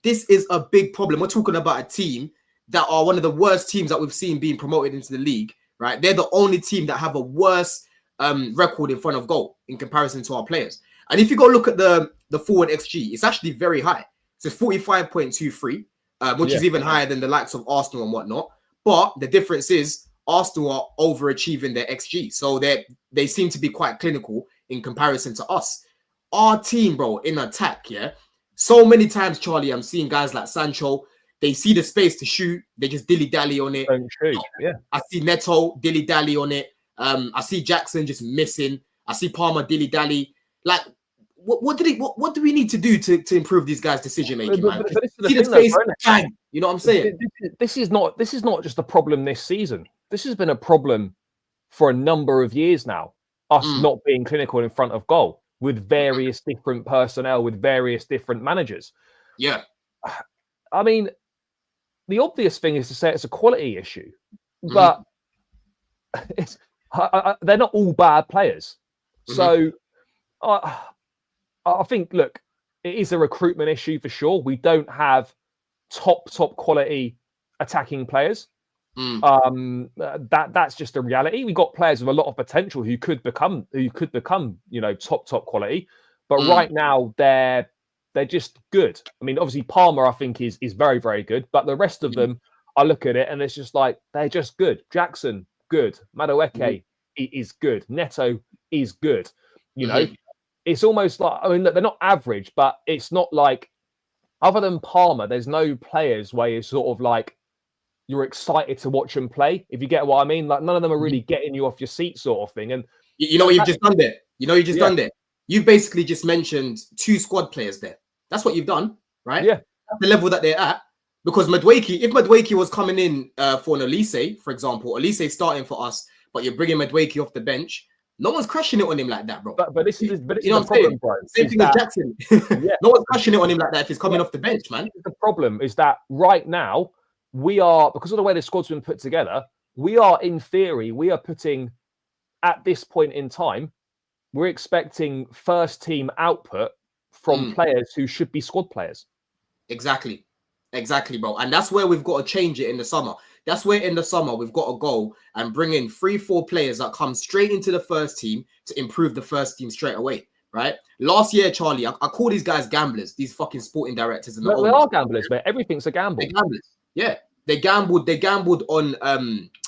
This is a big problem. We're talking about a team that are one of the worst teams that we've seen being promoted into the league, right? They're the only team that have a worse record in front of goal in comparison to our players. And if you go look at the forward XG, it's actually very high. So 45.23, which is even higher than the likes of Arsenal and whatnot. But the difference is Arsenal are overachieving their XG. So they seem to be quite clinical in comparison to us. Our team, bro, in attack, so many times, Charlie, I'm seeing guys like Sancho, they see the space to shoot, they just dilly-dally on it. I see Neto dilly-dally on it. I see Jackson just missing. I see Palmer dilly-dally. Like, what do we need to do to improve these guys' decision making, man? See the space, bang. You know what I'm saying? This is not just a problem this season. This has been a problem for a number of years now. Us not being clinical in front of goal with various different personnel, with various different managers. Yeah. I mean, the obvious thing is to say it's a quality issue, but they're not all bad players. So I think, look, it is a recruitment issue for sure. We don't have top quality attacking players. That's just a reality. We got players with a lot of potential who could become top quality, but right now they're just good. I mean, obviously Palmer I think is very, very good, but the rest of them, I look at it and it's just like they're just good. Jackson, good. Madueke is good. Neto is good. You know, it's almost like, I mean, look, they're not average, but it's not like, other than Palmer, there's no players where you're sort of like, you're excited to watch them play, if you get what I mean. Like, none of them are really getting you off your seat sort of thing. And you know what you've just done there? Done there? You've basically just mentioned 2 squad players there. That's what you've done, right? Yeah. That's the level that they're at. Because if Mudryk was coming in for an Olise, for example, Olise starting for us, but you're bringing Mudryk off the bench, no one's crushing it on him like that, bro. But this is you know what I'm saying? Bro, same thing as Jackson. No one's crushing it on him like that if he's coming off the bench, man. The problem is that right now, we are, because of the way the squad's been put together, we are, in theory, putting, at this point in time, we're expecting first team output from players who should be squad players. Exactly, bro. And that's where we've got to change it in the summer. That's where in the summer we've got to go and bring in 3-4 players that come straight into the first team to improve the first team straight away, right? Last year, Charlie, I call these guys gamblers, these fucking sporting directors. And they are gamblers, mate. Everything's a gamble. They're gamblers. Yeah, they gambled on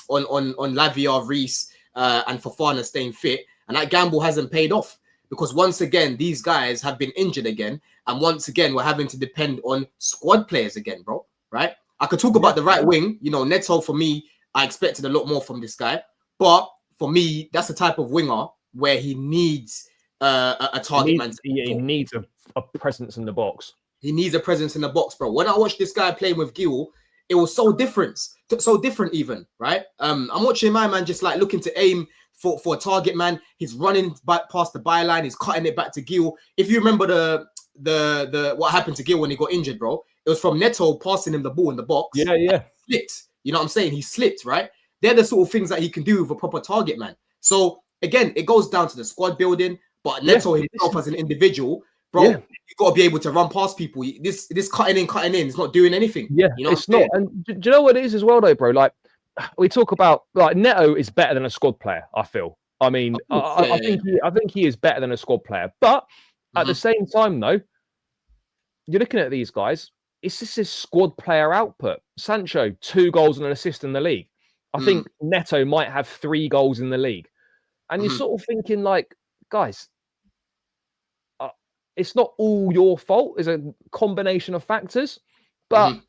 Lavia, Reese, and Fofana staying fit, and that gamble hasn't paid off because once again these guys have been injured again, and once again we're having to depend on squad players again, bro. Right? I could talk about the right wing. You know, Neto, for me, I expected a lot more from this guy, but for me, that's the type of winger where he needs a target man. He needs a presence in the box. He needs a presence in the box, bro. When I watched this guy playing with Gil, it was so different even, right? I'm watching my man just like looking to aim for a target, man. He's running back past the byline. He's cutting it back to Gil. If you remember the what happened to Gil when he got injured, bro, it was from Neto passing him the ball in the box. Yeah. Slipped. You know what I'm saying? He slipped, right? They're the sort of things that he can do with a proper target, man. So again, it goes down to the squad building, but Neto himself as an individual, bro, you got to be able to run past people. This cutting in, it's not doing anything. Yeah, you know it's not. And do you know what it is as well, though, bro? Like, we talk about, like, Neto is better than a squad player, I feel. I mean, I think he is better than a squad player. But at the same time, though, you're looking at these guys, it's just his squad player output. Sancho, 2 goals and an assist in the league. I think Neto might have 3 goals in the league. And you're sort of thinking, like, guys, it's not all your fault. It's a combination of factors. But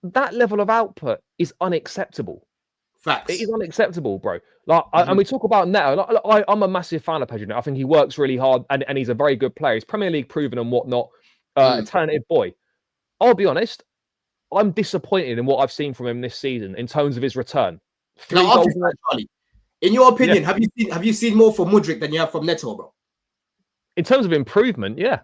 that level of output is unacceptable. Facts. It is unacceptable, bro. Like, and we talk about Neto. Like, I'm a massive fan of Pedro Neto. I think he works really hard and he's a very good player. He's Premier League proven and whatnot. A talented boy. I'll be honest, I'm disappointed in what I've seen from him this season in terms of his return. 3 goals. In your opinion, have you seen more from Mudryk than you have from Neto, bro? In terms of improvement, yeah.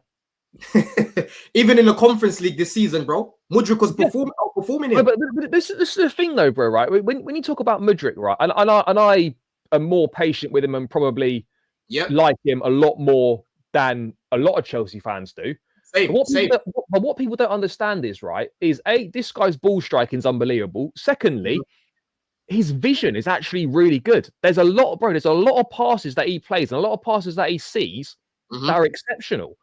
Even in the Conference League this season, bro, Mudryk was performing him. But this is the thing, though, bro. Right? When you talk about Mudryk, right, and I am more patient with him and probably like him a lot more than a lot of Chelsea fans do. But what people don't understand is, right, is this guy's ball striking is unbelievable. Secondly, his vision is actually really good. There's a lot of passes that he plays and a lot of passes that he sees that are exceptional.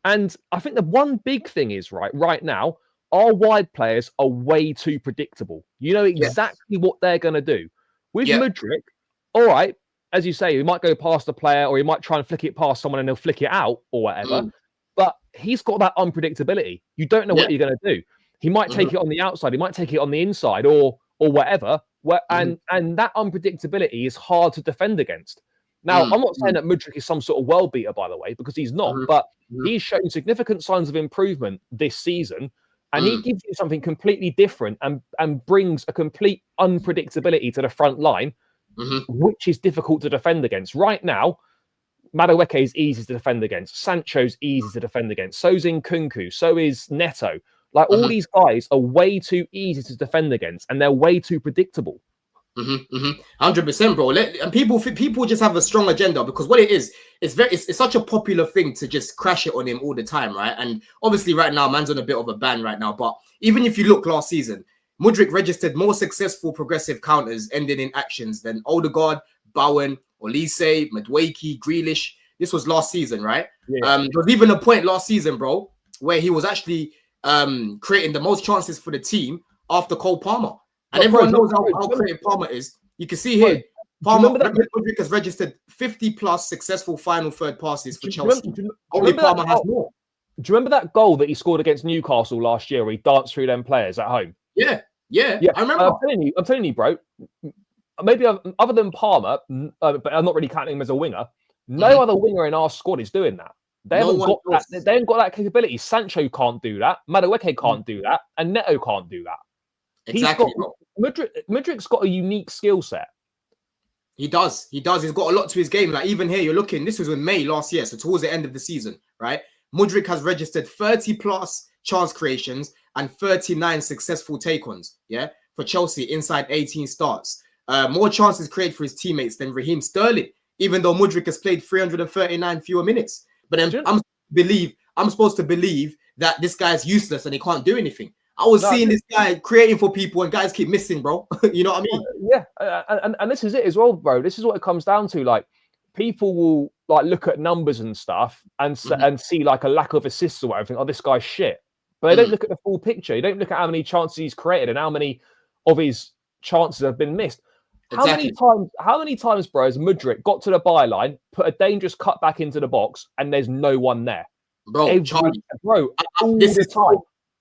And I think the one big thing is, right now, our wide players are way too predictable. You know exactly what they're going to do. With Mudryk, all right, as you say, he might go past a player or he might try and flick it past someone and they'll flick it out or whatever. But he's got that unpredictability. You don't know what you're going to do. He might take it on the outside. He might take it on the inside or whatever. And that unpredictability is hard to defend against. Now, I'm not saying that Mudryk is some sort of world beater, by the way, because he's not. But he's shown significant signs of improvement this season. And he gives you something completely different and brings a complete unpredictability to the front line, which is difficult to defend against. Right now, Madueke is easy to defend against. Sancho's easy to defend against. So's Nkunku. So is Neto. Like, all these guys are way too easy to defend against, and they're way too predictable. 100%, bro. And people just have a strong agenda because what it is, it's such a popular thing to just crash it on him all the time, right? And obviously, right now, man's on a bit of a ban right now. But even if you look last season, Mudryk registered more successful progressive counters ending in actions than Odegaard, Bowen, Olise, Madueke, Grealish. This was last season, right? There was even a point last season, bro, where he was actually creating the most chances for the team after Cole Palmer. And everyone knows how creative Palmer is. You can see here, Mudryk has registered 50+ successful final third passes for Chelsea. Only Palmer has more. Do you remember that goal that he scored against Newcastle last year where he danced through them players at home? Yeah. I remember. I'm telling you, bro. Maybe other than Palmer, but I'm not really counting him as a winger. No other winger in our squad is doing that. They haven't got that. They haven't got that capability. Sancho can't do that. Madueke can't do that, and Neto can't do that. Exactly. Mudryk's got a unique skill set. He does. He's got a lot to his game. Like, even here, you're looking. This was in May last year, so towards the end of the season, right? Mudryk has registered 30+ chance creations and 39 successful take-ons. Yeah, for Chelsea inside 18 starts. More chances created for his teammates than Raheem Sterling, even though Mudryk has played 339 fewer minutes. But then I'm supposed to believe that this guy's useless and he can't do anything. I was seeing this guy creating for people and guys keep missing, bro. You know what I mean? Yeah, and this is it as well, bro. This is what it comes down to. Like, people will like look at numbers and stuff and see like a lack of assists or whatever. Think, oh, this guy's shit. But they don't look at the full picture. You don't look at how many chances he's created and how many of his chances have been missed. Exactly. How many times, bro, has Mudryk got to the byline, put a dangerous cut back into the box, and there's no one there? Bro,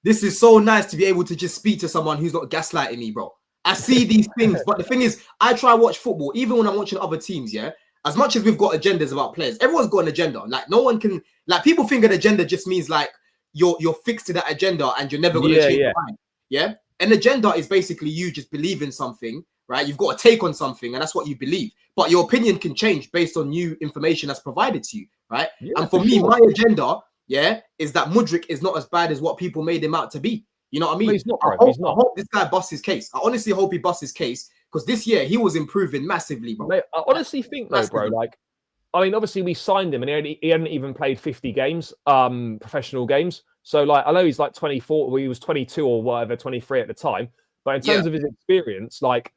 this is so nice to be able to just speak to someone who's not gaslighting me, bro. I see these things, but the thing is, I try to watch football, even when I'm watching other teams, yeah? As much as we've got agendas about players, everyone's got an agenda. Like, no one can... Like, people think an agenda just means, like, you're fixed to that agenda and you're never going to change your mind. Yeah. An agenda is basically you just believe in something, right? You've got a take on something, and that's what you believe. But your opinion can change based on new information that's provided to you, right? And for me, my agenda, is that Mudryk is not as bad as what people made him out to be. You know what I mean? He's not, I hope this guy busts his case. I honestly hope he busts his case, because this year he was improving massively, bro. Mate, I honestly think though, bro, like, I mean, obviously we signed him and he hadn't even played 50 games, professional games. So like, I know he's like 24, well, he was 22 or whatever, 23 at the time. But in terms of his experience, like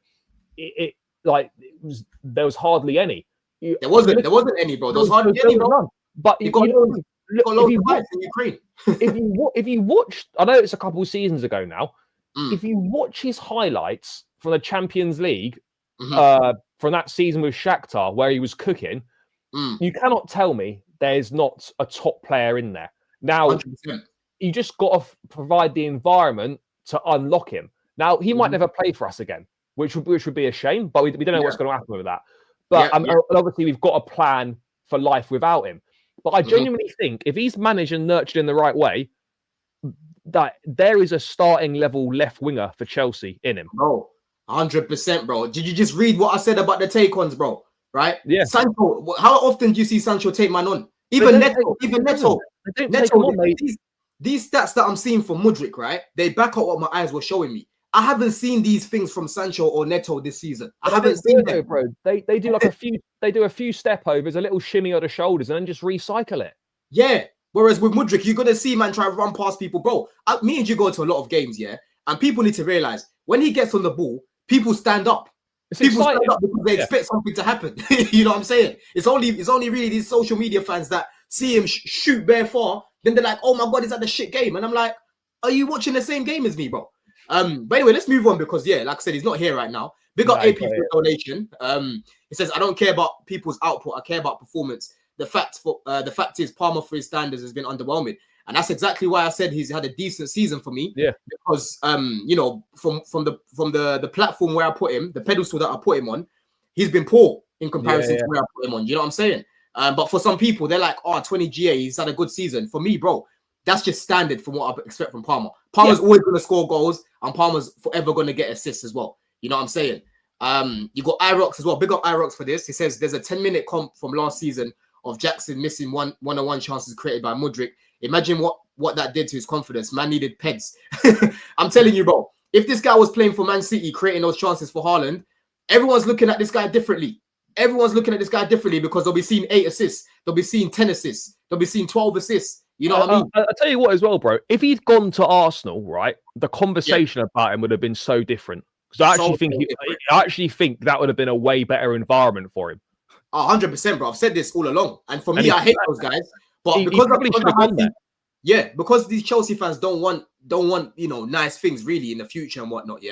there was hardly any. There wasn't any, bro. There was hardly any, bro. But if you watch, I know it's a couple of seasons ago now. If you watch his highlights from the Champions League, from that season with Shakhtar where he was cooking, you cannot tell me there's not a top player in there. Now, 100%. You just got to provide the environment to unlock him. Now, he might never play for us again, which would be a shame, but we don't know what's going to happen with that. But obviously, we've got a plan for life without him. But I genuinely think if he's managed and nurtured in the right way, that there is a starting level left winger for Chelsea in him. Bro, 100%, bro. Did you just read what I said about the take-ons, bro? Right? Yeah. Sancho, how often do you see Sancho take man on? Even Neto. These stats that I'm seeing from Mudryk, right? They back up what my eyes were showing me. I haven't seen these things from Sancho or Neto this season. I haven't seen them, bro. They do like a few step overs, a little shimmy on the shoulders, and then just recycle it. Yeah. Whereas with Mudryk, you're gonna see man try to run past people, bro. Me and you go to a lot of games, and people need to realize when he gets on the ball, people stand up. People stand up because they expect something to happen. You know what I'm saying? It's only really these social media fans that see him shoot bare far. Then they're like, "Oh my god, he's at the shit game," and I'm like, "Are you watching the same game as me, bro?" But anyway, let's move on because like I said, he's not here right now. Big up AP for the donation. He says, "I don't care about people's output. I care about performance. The fact is, Palmer for his standards has been underwhelming, and that's exactly why I said he's had a decent season for me. Yeah, because from the platform where I put him, the pedestal that I put him on, he's been poor in comparison to where I put him on. You know what I'm saying? But for some people, they're like, 20 GA, he's had a good season. For me, bro, that's just standard from what I expect from Palmer. Palmer's always going to score goals, and Palmer's forever going to get assists as well. You know what I'm saying? You got Irox as well. Big up Irox for this. He says there's a 10-minute comp from last season of Jackson missing one-on-one chances created by Mudryk. Imagine what that did to his confidence. Man needed peds. I'm telling you, bro. If this guy was playing for Man City, creating those chances for Haaland, everyone's looking at this guy differently. Everyone's looking at this guy differently because they'll be seeing 8 assists. They'll be seeing 10 assists. They'll be seing 12 assists. You know what I mean? I'll tell you what as well, bro. If he'd gone to Arsenal, right, the conversation about him would have been so different. Because I actually think that would have been a way better environment for him. 100%, bro. I've said this all along. And for me, I hate those guys. But because these Chelsea fans don't want nice things really in the future and whatnot,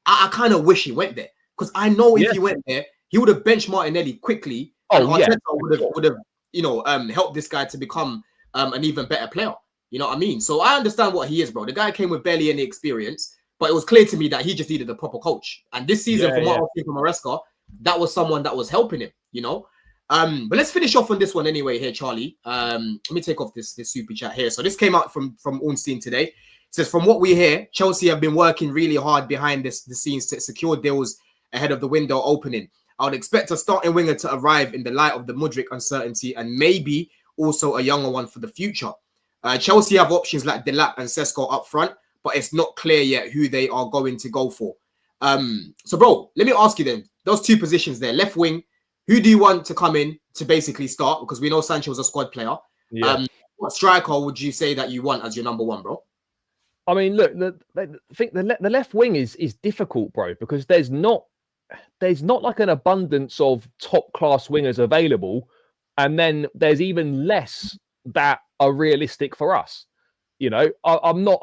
I kind of wish he went there. Because I know if he went there, he would have benched Martinelli quickly. And Arteta would have helped this guy to become an even better player. You know what I mean? So I understand what he is, bro. The guy came with barely any experience, but it was clear to me that he just needed a proper coach. And this season, from what I've seen from Maresca, that was someone that was helping him, you know? But let's finish off on this one anyway here, Charlie. Let me take off this super chat here. So this came out from Ornstein today. It says, from what we hear, Chelsea have been working really hard behind the scenes to secure deals ahead of the window opening. I would expect a starting winger to arrive in the light of the Mudryk uncertainty and maybe also a younger one for the future. Chelsea have options like Delap and Sesko up front, but it's not clear yet who they are going to go for. So, bro, let me ask you then, those two positions there, left wing, who do you want to come in to basically start? Because we know Sancho's a squad player. Yeah. What striker would you say that you want as your number one, bro? I mean, look, I think the left wing is difficult, bro, because there's not like an abundance of top class wingers available, and then there's even less that are realistic for us. You know, I'm not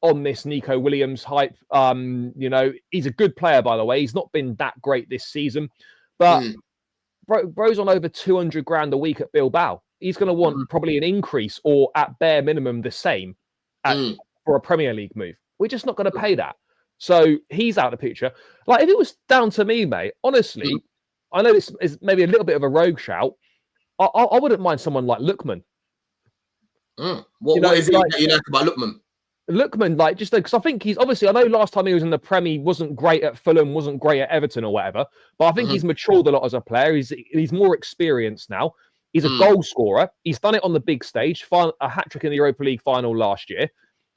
on this Nico Williams hype. You know, he's a good player, by the way. He's not been that great this season, but bro's on over 200 grand a week at Bilbao. He's going to want probably an increase or at bare minimum the same for a Premier League move. We're just not going to pay that. So he's out of the picture. Like, if it was down to me, mate, honestly, I know this is maybe a little bit of a rogue shout. I wouldn't mind someone like Lookman. What is it like, that you like about Lookman? Lookman, like, just because I think he's obviously, I know last time he was in the Prem, he wasn't great at Fulham, wasn't great at Everton or whatever, but I think he's matured a lot as a player. He's more experienced now. He's a goal scorer. He's done it on the big stage, a hat-trick in the Europa League final last year.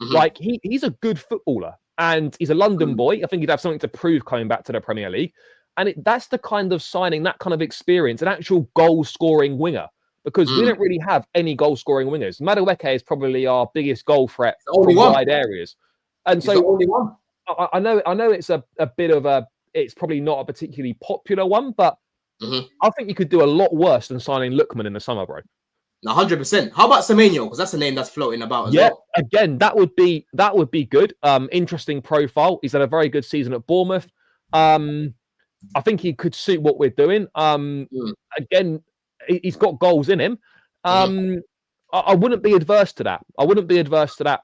Like, he's a good footballer, and he's a London boy. I think he'd have something to prove coming back to the Premier League. And that's the kind of signing, that kind of experience, an actual goal-scoring winger. Because we don't really have any goal-scoring wingers. Madueke is probably our biggest goal threat from wide areas. And He's the only one. I know it's a bit of it's probably not a particularly popular one, but I think you could do a lot worse than signing Lookman in the summer, bro. 100%. How about Semenyo? Because that's a name that's floating about as well. Again, that would be good. Interesting profile. He's had a very good season at Bournemouth. I think he could suit what we're doing. Again, he's got goals in him. I wouldn't be adverse to that. I wouldn't be adverse to that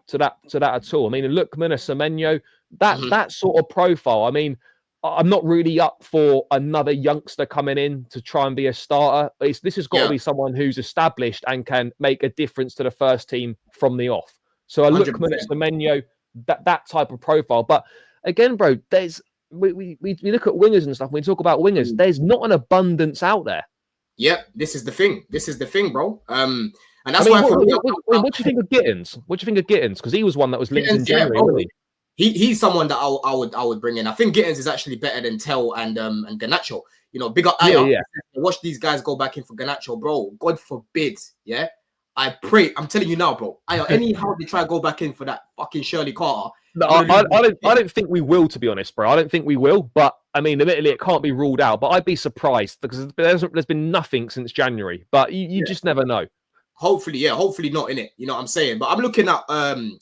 at all. I mean, a Lookman, a Semenyo, that sort of profile. I mean, I'm not really up for another youngster coming in to try and be a starter. This has got to be someone who's established and can make a difference to the first team from the off. So a 100%. Lookman, a Semenyo, that type of profile. But again, bro, we look at wingers and stuff. When we talk about wingers, there's not an abundance out there. Yep, this is the thing, bro. And that's why. What do you think of Gittins? What do you think of Gittins? Because he was one that was linked in January, wasn't he? He's someone that I would bring in. I think Gittins is actually better than Tell and Garnacho. You know, big up Aya. Watch these guys go back in for Garnacho, bro. God forbid, yeah. I pray. I'm telling you now, bro. Anyhow they try to go back in for that fucking Shirley Carter. No, I don't think we will, to be honest, bro. I don't think we will. But I mean, admittedly, it can't be ruled out. But I'd be surprised because there's been nothing since January. But you just never know. Hopefully not in it. You know what I'm saying? But I'm looking at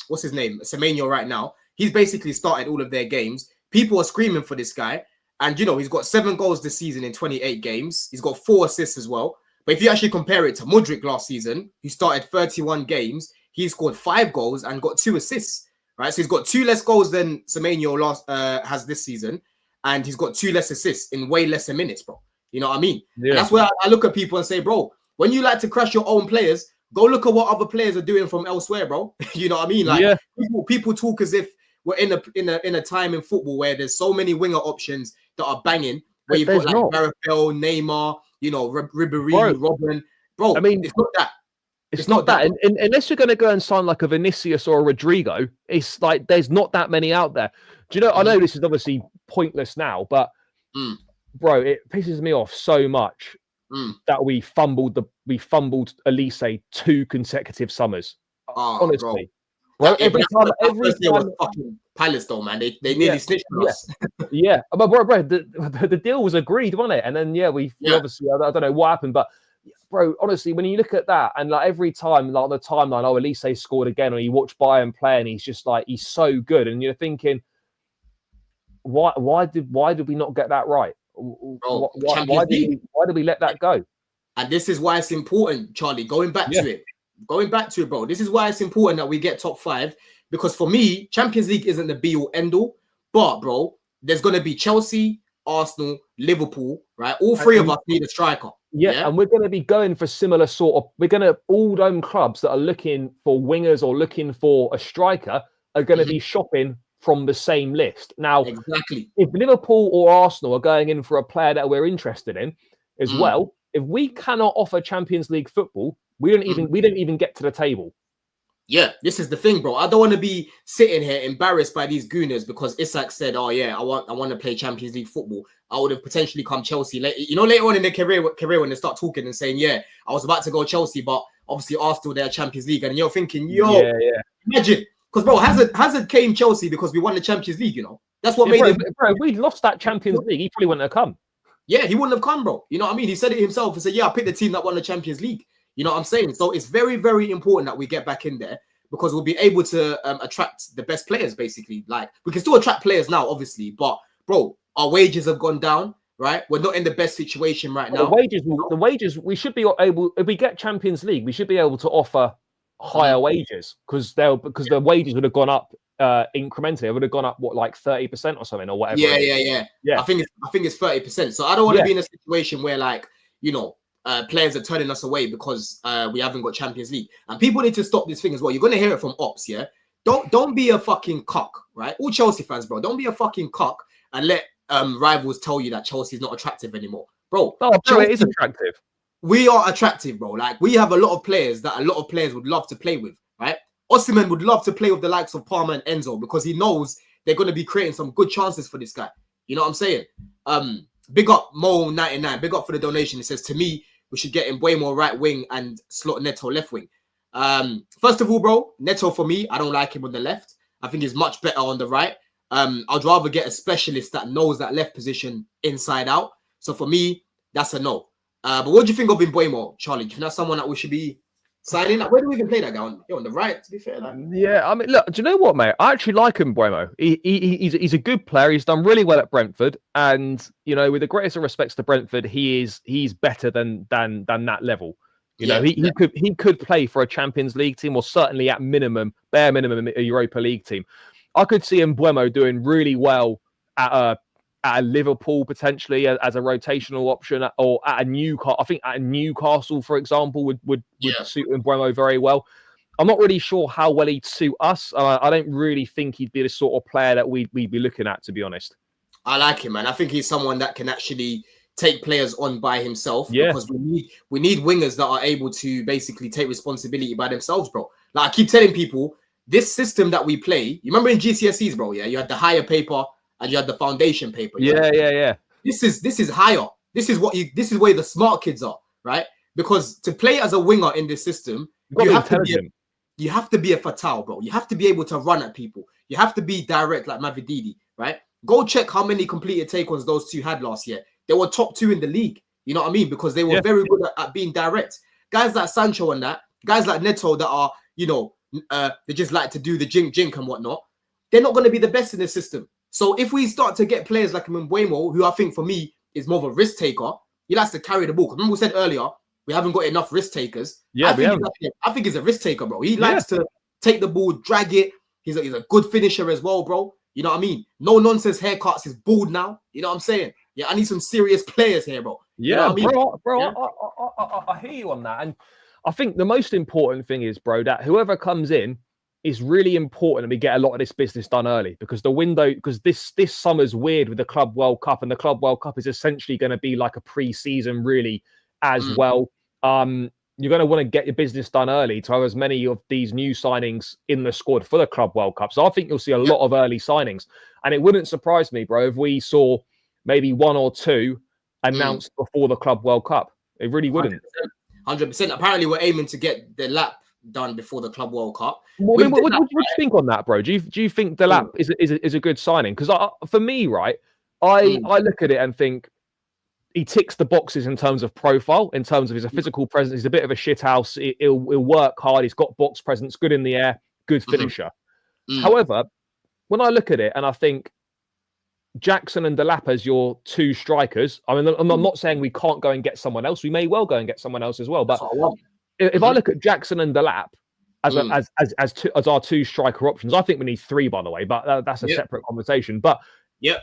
what's his name, Semenyo right now. He's basically started all of their games. People are screaming for this guy, and you know he's got 7 goals this season in 28 games. He's got 4 assists as well. But if you actually compare it to Mudryk last season, who started 31 games, he scored 5 goals and got 2 assists. Right, so he's got 2 less goals than Semenyo has this season, and he's got 2 less assists in way lesser minutes, bro. You know what I mean? Yeah. And that's where I look at people and say, bro, when you like to crush your own players, go look at what other players are doing from elsewhere, bro. You know what I mean? Like people talk as if we're in a time in football where there's so many winger options that are banging. Where you've got like Marefel, Neymar, you know, Ribéry, Robin, bro. I mean, it's not that. It's not that. And unless you're going to go and sign like a Vinicius or a Rodrigo, it's like there's not that many out there. Do you know? I know this is obviously pointless now, but bro, it pisses me off so much that we fumbled Elise 2 consecutive summers. Honestly, bro, every time was fucking Palace though, man. They nearly snitched on us. But bro, the deal was agreed, wasn't it? And then we obviously I don't know what happened, but. Bro, honestly, when you look at that and like every time, like on the timeline, Elise scored again, or you watch Bayern play and he's just like he's so good, and you're thinking, why did we not get that right? Bro, why did we let that go? And this is why it's important, Charlie. Going back to it, bro. This is why it's important that we get top 5, because for me, Champions League isn't the be all end all, but bro, there's gonna be Chelsea, Arsenal, Liverpool, right? All 3 of us need a striker. Yeah, and we're going to be going for similar all them clubs that are looking for wingers or looking for a striker are going to be shopping from the same list. Now, if Liverpool or Arsenal are going in for a player that we're interested in as well, if we cannot offer Champions League football, we don't even get to the table. Yeah, this is the thing, bro. I don't want to be sitting here embarrassed by these gooners because Isak said, "Oh yeah, I want to play Champions League football." I would have potentially come Chelsea later on in their career when they start talking and saying, "Yeah, I was about to go Chelsea, but obviously Arsenal they're Champions League," and you're thinking, imagine, because bro, Hazard came Chelsea because we won the Champions League. You know, that's what made him. Bro, we lost that Champions League. He probably wouldn't have come. Yeah, he wouldn't have come, bro. You know what I mean? He said it himself. He said, "Yeah, I picked the team that won the Champions League." You know what I'm saying? So it's very, very important that we get back in there because we'll be able to attract the best players, basically. Like, we can still attract players now, obviously, but, bro, our wages have gone down, right? We're not in the best situation right now. The wages, we should be able, if we get Champions League, we should be able to offer higher wages because the wages would have gone up incrementally. It would have gone up, like 30% or something or whatever. Yeah. I think it's 30%. So I don't want to be in a situation where, like, you know, players are turning us away because we haven't got Champions League. And people need to stop this thing as well. You're gonna hear it from ops, yeah. Don't be a fucking cock, right? All Chelsea fans, bro. Don't be a fucking cock and let rivals tell you that Chelsea's not attractive anymore, bro. Oh, Chelsea, it is attractive. We are attractive, bro. Like, we have a lot of players that a lot of players would love to play with, right? Osimhen would love to play with the likes of Palmer and Enzo because he knows they're going to be creating some good chances for this guy. You know what I'm saying? Big up Mo99. Big up for the donation. It says, to me, we should get Mbeumo right wing and slot Neto left wing. First of all, bro, Neto for me, I don't like him on the left. I think he's much better on the right. I'd rather get a specialist that knows that left position inside out. So for me, that's a no. But what do you think of Mbeumo, Charlie? Do you think that's someone that we should be signing? Where do we even play that guy? On the right, to be fair. Like. Yeah, I mean, look, do you know what, mate? I actually like Mbeumo. He's a good player. He's done really well at Brentford, and you know, with the greatest of respects to Brentford, he's better than that level. You know, he could play for a Champions League team, or certainly at bare minimum, a Europa League team. I could see Mbeumo doing really well at a Liverpool potentially as a rotational option, or at a Newcastle. I think at a Newcastle, for example, would suit Mbeumo very well. I'm not really sure how well he'd suit us. I don't really think he'd be the sort of player that we'd be looking at, to be honest. I like him, man. I think he's someone that can actually take players on by himself, because we need wingers that are able to basically take responsibility by themselves, bro. Like I keep telling people, this system that we play, you remember in GCSEs, bro, yeah, you had the higher paper and you had the foundation paper. Yeah. This is higher. This is where the smart kids are, right? Because to play as a winger in this system, you have to be a fatale, bro. You have to be able to run at people. You have to be direct like Mavididi, right? Go check how many completed take-ons those two had last year. They were top 2 in the league. You know what I mean? Because they were very good at being direct. Guys like Sancho and that, guys like Neto that are, you know, they just like to do the jink and whatnot. They're not going to be the best in the system. So if we start to get players like Mbeumo, who I think for me is more of a risk taker, he likes to carry the ball. Remember we said earlier, we haven't got enough risk takers. Yeah, I think he's a risk taker, bro. He likes to take the ball, drag it. He's a good finisher as well, bro. You know what I mean? No nonsense haircuts. He's bald now. You know what I'm saying? Yeah, I need some serious players here, bro. Yeah, you know what bro. I hear you on that. And I think the most important thing is, bro, that whoever comes in is really important, and we get a lot of this business done early, because the window, because this summer's weird with the Club World Cup, and the Club World Cup is essentially going to be like a pre-season really as well. You're going to want to get your business done early to have as many of these new signings in the squad for the Club World Cup. So I think you'll see a lot of early signings, and it wouldn't surprise me, bro, if we saw maybe 1 or 2 announced before the Club World Cup. It really wouldn't. 100%. Apparently, we're aiming to get the lap done before the Club World Cup. Well, what do you think on that, bro? Do you think the lap is a good signing? Because for me, right, I look at it and think he ticks the boxes in terms of profile, in terms of his physical presence. He's a bit of a shithouse. He'll work hard. He's got box presence, good in the air, good finisher. However, when I look at it and I think Jackson and Delap as your 2 strikers, I mean, I'm not saying we can't go and get someone else. We may well go and get someone else as well. But if I look at Jackson and Delap as our 2 striker options, I think we need 3, by the way. But that's a separate conversation. But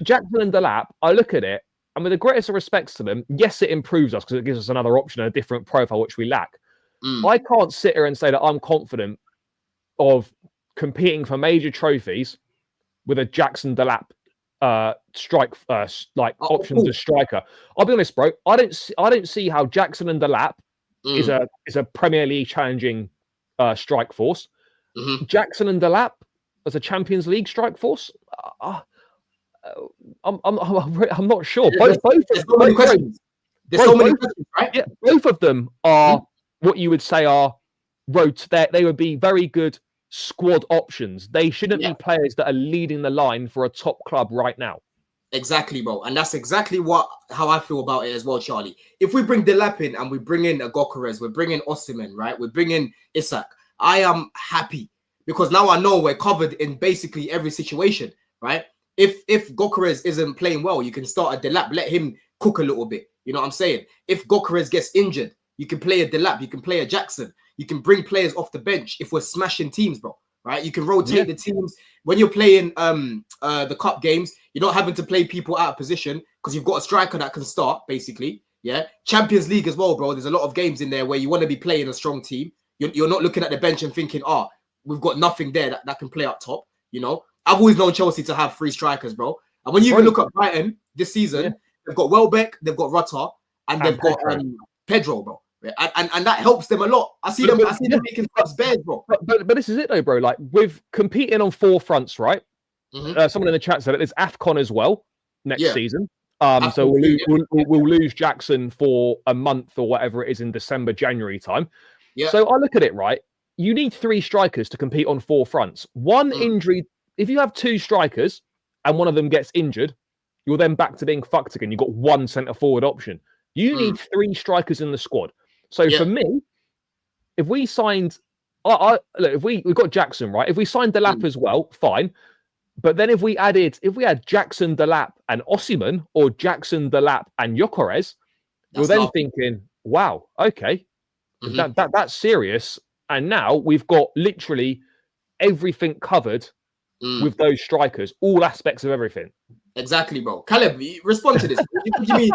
Jackson and Delap, I look at it, and with the greatest of respects to them, yes, it improves us because it gives us another option, a different profile, which we lack. I can't sit here and say that I'm confident of competing for major trophies with a Jackson Delap options as striker. I'll be honest, bro. I don't see how Jackson and Delap is a Premier League challenging strike force. Jackson and Delap as a Champions League strike force. I'm not sure. There's so many questions, right? Yeah, both of them are what you would say are they would be very good squad options. They shouldn't be players that are leading the line for a top club right now. Exactly, bro. And that's exactly how I feel about it as well, Charlie. If we bring Delap in and we bring in a Gyökeres, we're bringing Osimhen, right? We're bringing Isak. I am happy because now I know we're covered in basically every situation, right? If Gyökeres isn't playing well, you can start a Delap, let him cook a little bit. You know what I'm saying? If Gyökeres gets injured, you can play a Delap, you can play a Jackson. You can bring players off the bench if we're smashing teams, bro. Right? You can rotate the teams. When you're playing the cup games, you're not having to play people out of position because you've got a striker that can start, basically. Yeah, Champions League as well, bro. There's a lot of games in there where you want to be playing a strong team. You're not looking at the bench and thinking, we've got nothing there that can play up top. You know, I've always known Chelsea to have 3 strikers, bro. And when you even look at Brighton this season, they've got Welbeck, they've got Rutter, and they've got Pedro, bro. And that helps them a lot. I see them making clubs bears, bro. But this is it though, bro. Like with competing on 4 fronts, right? Someone in the chat said it. There's AFCON as well next season. So we'll lose Jackson for a month or whatever it is in December, January time. Yeah. So I look at it, right? You need 3 strikers to compete on 4 fronts. One injury. If you have 2 strikers and one of them gets injured, you're then back to being fucked again. You've got 1 centre forward option. You need 3 strikers in the squad. So for me, if we signed, look, if we've got Jackson, right? If we signed Delap as well, fine. But then if we had Jackson, Delap, and Osimhen, or Jackson, Delap, and Gyökeres, you're then thinking, wow, okay, that's serious. And now we've got literally everything covered with those strikers, all aspects of everything. Exactly, bro. Caleb, respond to this. What do you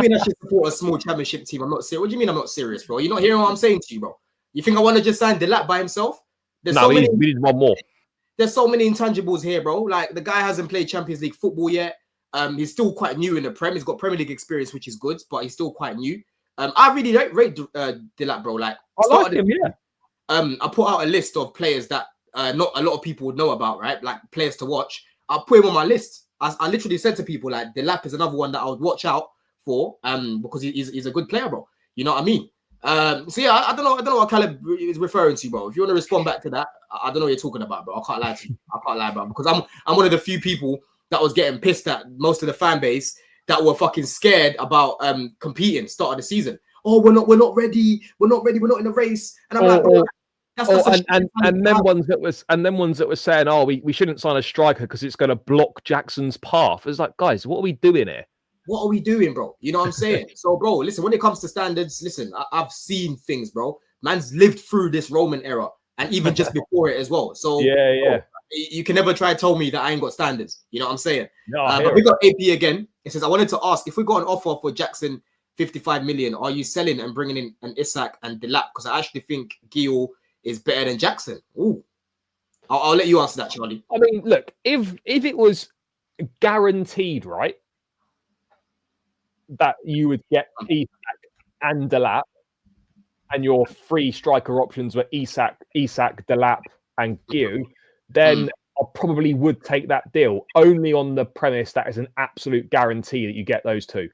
mean I should support a small championship team? I'm not serious. What do you mean I'm not serious, bro? You're not hearing what I'm saying to you, bro. You think I want to just sign Delap by himself? We need one more. There's so many intangibles here, bro. Like the guy hasn't played Champions League football yet. He's still quite new in the Prem. He's got Premier League experience, which is good, but he's still quite new. I really rate Delap, bro. Like I like him, yeah. I put out a list of players that not a lot of people would know about, right? Like players to watch. I'll put him on my list. I literally said to people like Delap is another one that I would watch out for because he's a good player, bro. You know what I mean? So yeah, I don't know what Caleb is referring to, bro. If you want to respond back to that, I don't know what you're talking about, bro. I can't lie to you. I can't lie, bro, because I'm one of the few people that was getting pissed at most of the fan base that were fucking scared about competing start of the season. Oh, we're not ready. We're not in the race. And I'm like, bro, and them ones that were saying, oh, we shouldn't sign a striker because it's going to block Jackson's path. It's like, guys, what are we doing here? What are we doing, bro? You know what I'm saying? So, bro, listen, when it comes to standards, listen, I've seen things, bro. Man's lived through this Roman era and even just before it as well. So, yeah. Bro, you can never try to tell me that I ain't got standards. You know what I'm saying? No, but we got AP again. It says, I wanted to ask, if we got an offer for Jackson 55 million, are you selling and bringing in an Isak and Delap? Because I actually think Gil is better than Jackson. Ooh. I'll let you answer that, Charlie. I mean, look, if it was guaranteed, right, that you would get Isak and Delap, and your 3 striker options were Isak, Delap, and Gil, then I probably would take that deal only on the premise that is an absolute guarantee that you get those 2.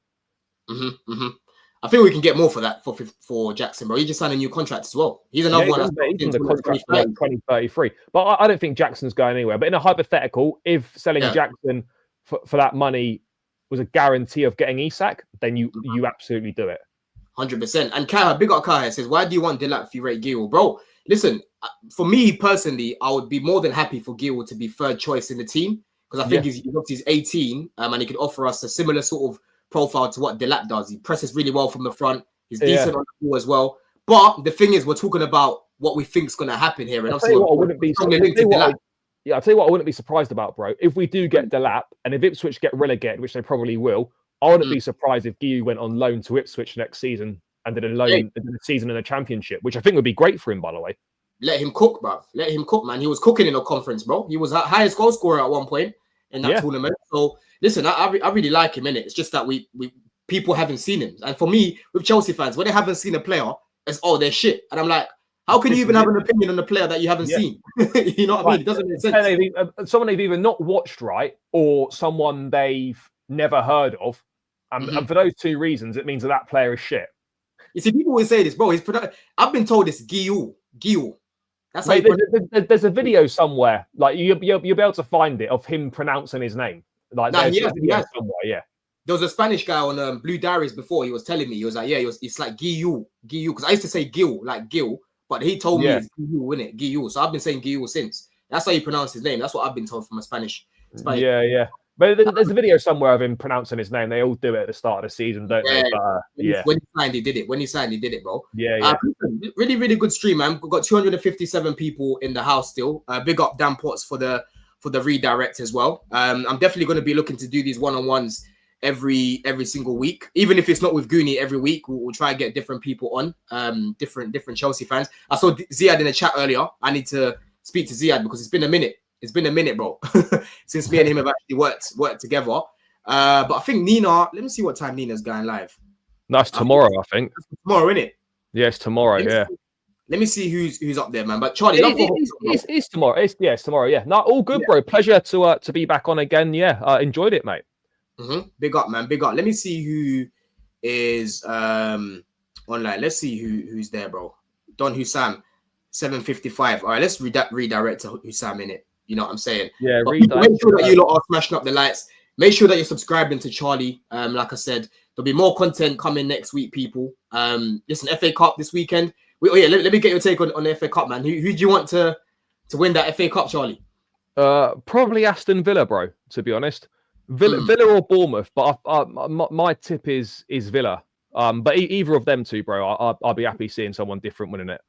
I think we can get more for that for Jackson, bro. He just signed a new contract as well. He's another one. He's in the contract for 2033. But I don't think Jackson's going anywhere. But in a hypothetical, if selling Jackson for that money was a guarantee of getting Isak, then you absolutely do it. 100%. And Kaya, big up Kaya, says, why do you want Delap if you rate Gil? Bro, listen, for me personally, I would be more than happy for Gil to be 3rd choice in the team because I think he's 18 and he could offer us a similar sort of profile to what Delap does. He presses really well from the front. He's decent on the ball as well. But the thing is, we're talking about what we think is going to happen here. And I'll tell you what, I wouldn't be surprised about, bro. If we do get Delap and if Ipswich get relegated, which they probably will, I wouldn't be surprised if Gil went on loan to Ipswich next season and did a season in the Championship, which I think would be great for him, by the way. Let him cook, bro. Let him cook, man. He was cooking in a conference, bro. He was the highest goal scorer at one point in that tournament. So listen, I really like him, innit? It's just that we people haven't seen him. And for me, with Chelsea fans, when they haven't seen a player, it's they're shit. And I'm like, how can you even have an opinion on a player that you haven't seen? You know what I mean? It doesn't make sense. Someone they've either not watched right or someone they've never heard of. And for those 2 reasons, it means that player is shit. You see, people always say this, bro. I've been told it's Gil. That's Mate, there's a video somewhere. Like you'll be able to find it of him pronouncing his name. Like there's a video somewhere, yeah. There was a Spanish guy on Blue Diaries before. He was telling me, he was like, it's like Gil, because I used to say Gil, like Gil, but he told me it's Gil, innit? Gil. So I've been saying Gil since. That's how you pronounce his name. That's what I've been told from a Spanish. Yeah. But there's a video somewhere of him pronouncing his name. They all do it at the start of the season, don't they? But, When he signed, he did it. When he signed, he did it, bro. Yeah. Really, really good stream, man. We've got 257 people in the house still. Big up Dan Potts for the redirect as well. I'm definitely going to be looking to do these one-on-ones every single week, even if it's not with Goonie every week. We'll try and get different people on, different Chelsea fans. I saw Ziad in the chat earlier. I need to speak to Ziad because it's been a minute. It's been a minute, bro, since me and him have actually worked together. But I think Nina. Let me see what time Nina's going live. That's tomorrow, I think. Tomorrow, innit? Yes, tomorrow. Let me see who's up there, man. But Charlie, it's tomorrow. It's tomorrow. Yeah. No, all good, bro. Pleasure to be back on again. Yeah, enjoyed it, mate. Big up, man. Big up. Let me see who is online. Let's see who's there, bro. Don Hussam, 7:55. All right, let's redirect to Hussam in it. You know what I'm saying? Yeah. Make sure that you lot are smashing up the lights. Make sure that you're subscribing to Charlie. Like I said, there'll be more content coming next week, people. Listen, FA Cup this weekend. Let me get your take on the FA Cup, man. Who do you want to win that FA Cup, Charlie? Probably Aston Villa, bro. To be honest, Villa or Bournemouth. But my tip is Villa. But either of them two, bro. I'll be happy seeing someone different winning it.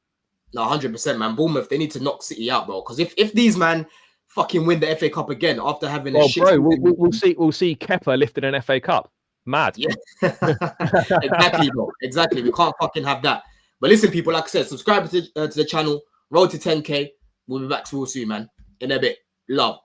No, 100%, man. Bournemouth, they need to knock City out, bro. Because if these man fucking win the FA Cup again after having a shit, bro, we'll see Kepa lifting an FA Cup. Mad. Yeah. Exactly, bro. Exactly. We can't fucking have that. But listen, people, like I said, subscribe to the channel. Road to 10K. We'll be back real soon, man. In a bit. Love.